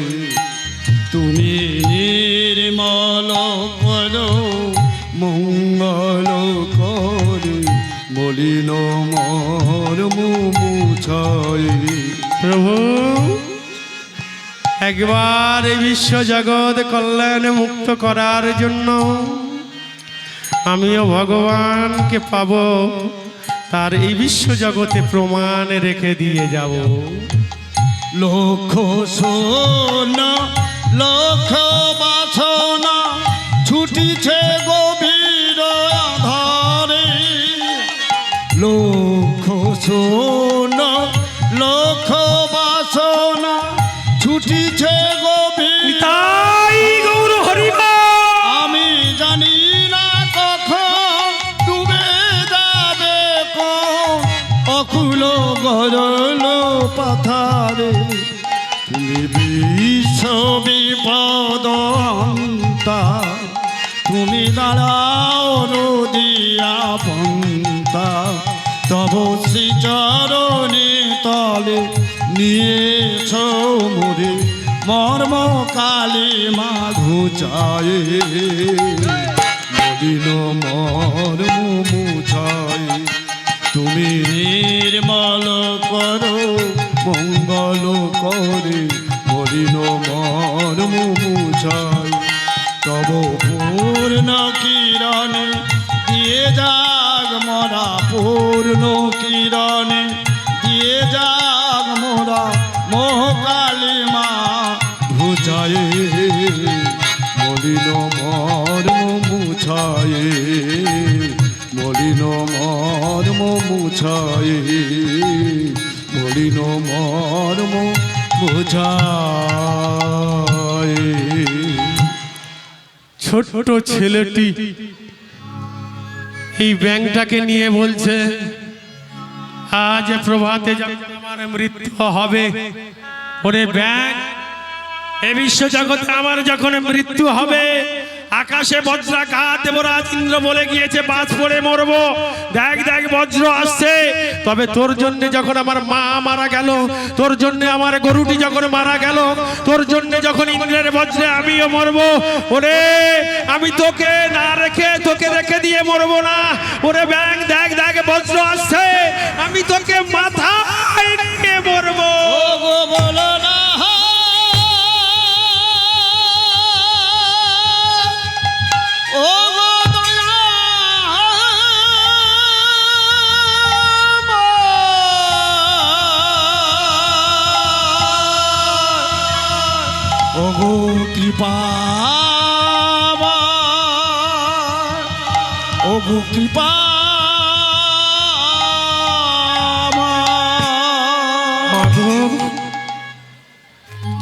তুমি নির্মল করো মঙ্গল মলিন মর্ম মুছায়। প্রভু একবার এই বিশ্ব জগৎ কল্যাণ মুক্ত করার জন্য আমিও ভগবানকে পাব, তার এই বিশ্ব জগতে প্রমাণ রেখে দিয়ে যাব। লক্ষ সোনা লক্ষ বাসনা ছুটিছে গভীর আধারে। লক্ষ সোনা লক্ষ বাসনা ছুটিছে গভীর। তাই গৌর হরিবা আমি জানি না কখন ডুবে যাবে কোন অকুল গরল পাথারে। তুমি বিশ্ব বিপদ অন্তা, তুমি দাঁড়াও নদিয়া পন্তা। তব শ্রীচরণে তলে নিয়েছ মোরে মর্ম কালী মা ঘুচায়ে। মলিন মর্ম মুছায়, তুমি নির্মল করো মঙ্গল করে। মলিন মর্ম মুছায়, তব পূর্ণ কিরণে দিয়ে যাগ মোরা। পূর্ণ কিরণে দিয়ে যাগ মোরা মহাকালী মা ঘুচায়ে। মলিন মর্ম মুছায়ে, মলিন মর্ম মুছায়ে, মলিন মর্ম মুছায়ে। ছোট ছেলেটি এই ব্যাংকটাকে নিয়ে বলছে, আজ প্রভাতে যখন আমার মৃত্যু হবে, ওরে ব্যাংক, এ বিশ্ব জগতে আমার যখন মৃত্যু হবে, আকাশে বজ্রাঘাত দেবরাজ ইন্দ্র বলে গিয়েছে বাজ পড়ে মরবো। দেখ দেখ বজ্র আসছে। তবে তোর জন্য যখন আমার মা মারা গেল, তোর জন্য আমার গরুটি যখন মারা গেল, তোর জন্য যখন ইন্দ্রের বজ্রে আমিও মরবো। ওরে আমি তোকে না রেখে, তোকে রেখে দিয়ে মরবো না। ওরে ব্যাং দেখ দেখ বজ্র আসছে, আমি তোকে মাথায় নিয়ে মরবো। বলো না ও দয়া, ও গো কৃপা, ও গো কৃপা।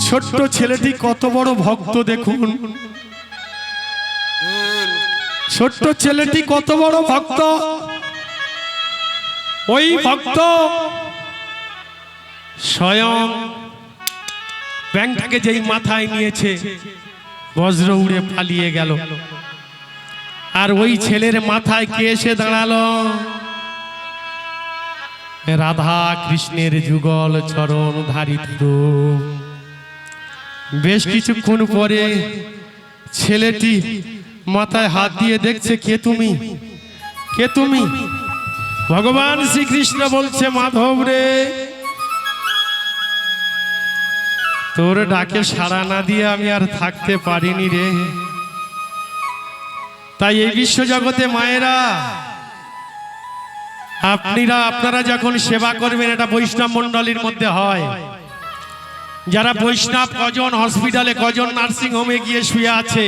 ছোট্ট ছেলেটি কত বড় ভক্ত দেখুন, ছোট্ট ছেলেটি কত বড় ভক্ত। ওই ভক্ত স্বয়ং ব্যাংকটাকে যেই মাথায় নিয়েছে, বজ্র উড়ে পালিয়ে গেল। আর ওই ছেলের মাথায় কে এসে দাঁড়ালো? রাধা কৃষ্ণের যুগল চরণ ধারিত রূপ। বেশ কিছুক্ষণ পরে ছেলেটি মাথায় হাত দিয়ে দেখছে, কে তুমি, কে তুমি? ভগবান শ্রীকৃষ্ণ বলছে, মাধব রে, তোর ডাকে সাড়া না দিয়ে আমি আর থাকতে পারিনি রে। তাই এই বিশ্ব জগতে মায়েরা, আপনারা যখন সেবা করবেন, এটা বৈষ্ণব মণ্ডলীর মধ্যে হয়। যারা বৈষ্ণব কজন হসপিটালে, কজন নার্সিং হোমে গিয়ে শুয়ে আছে,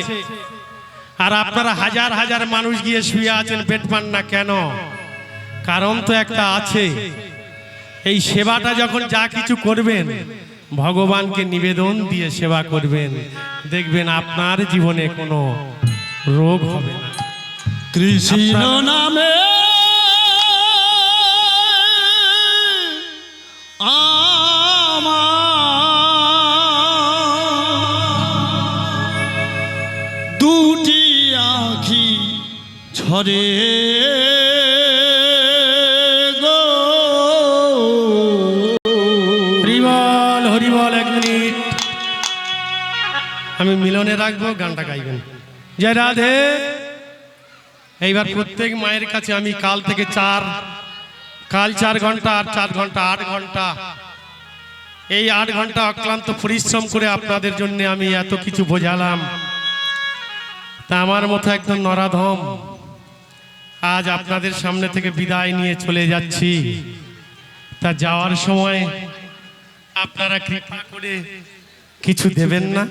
আর আপনারা হাজার হাজার মানুষ গিয়ে শুয়ে আছেন, বেড পান না কেন? কারণ তো একটা আছে। এই সেবাটা যখন যা কিছু করবেন, ভগবানকে নিবেদন দিয়ে সেবা করবেন, দেখবেন আপনার জীবনে কোনো রোগ হবে না। কৃষ্ণ নামে দুটি আঁখি ঝরে গো। হরিবল হরিবল। এক মিনিট আমি মিলনে রাখবো, গানটা গাইবেন। জয় রাধে। এইবার প্রত্যেক মায়ের কাছে আমি কাল থেকে 4 কাল 4 ঘন্টা আর 4 ঘন্টা 8 ঘন্টা, এই 8 ঘন্টা অক্লান্ত পরিশ্রম করে আপনাদের জন্য আমি এত কিছু বোঝালাম। তা আমার মতো একদম নরাধম আজ আপনাদের সামনে থেকে বিদায় নিয়ে চলে যাচ্ছি। তা যাওয়ার সময় আপনারা কৃপা করে কিছু দেবেন না?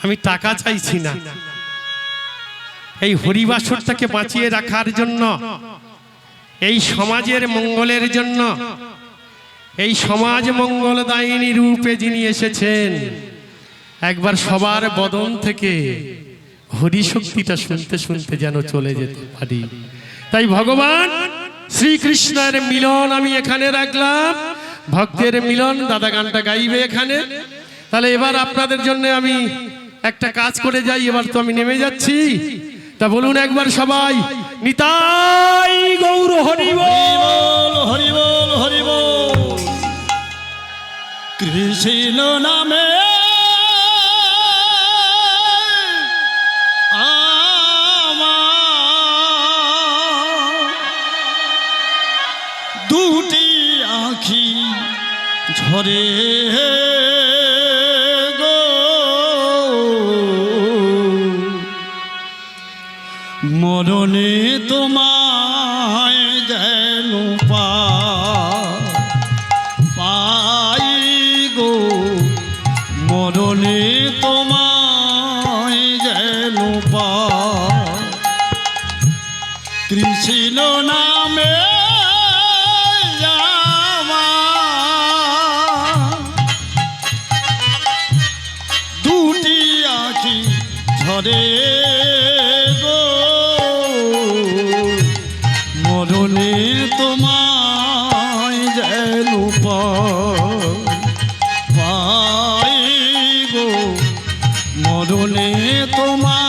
আমি টাকা চাইছি না, এই হরিবাসরটাকে বাঁচিয়ে রাখার জন্য, এই সমাজের মঙ্গলের জন্য, এই সমাজ মঙ্গলদায়িনী রূপে যিনি এসেছেন, একবার সবার বদন থেকে হরিশক্তিটা শুনতে শুনতে যেন চলে যেতে পারি। তাই ভগবান শ্রীকৃষ্ণের মিলন আমি এখানে রাখলাম, ভক্তের মিলন। দাদা গানটা গাইবে এখানে। তাহলে এবার আপনাদের জন্য আমি একটা কাজ করে যাই, এবার তো আমি নেমে যাচ্ছি। তা বলুন একবার সবাই, নিতাই গৌর হরি বল। হরি বল হরি বল। কৃষ্ণ নামে দুটি আঁখি ঝরে গো, মরণে তোমায় যেন পাই গো, মরণে তোমায় যেন পাই। কৃষ্ণ নামে দুটি আঁখি ঝরে গো, মরণে তোমায় যেন পাই গো, মরণে তোমায়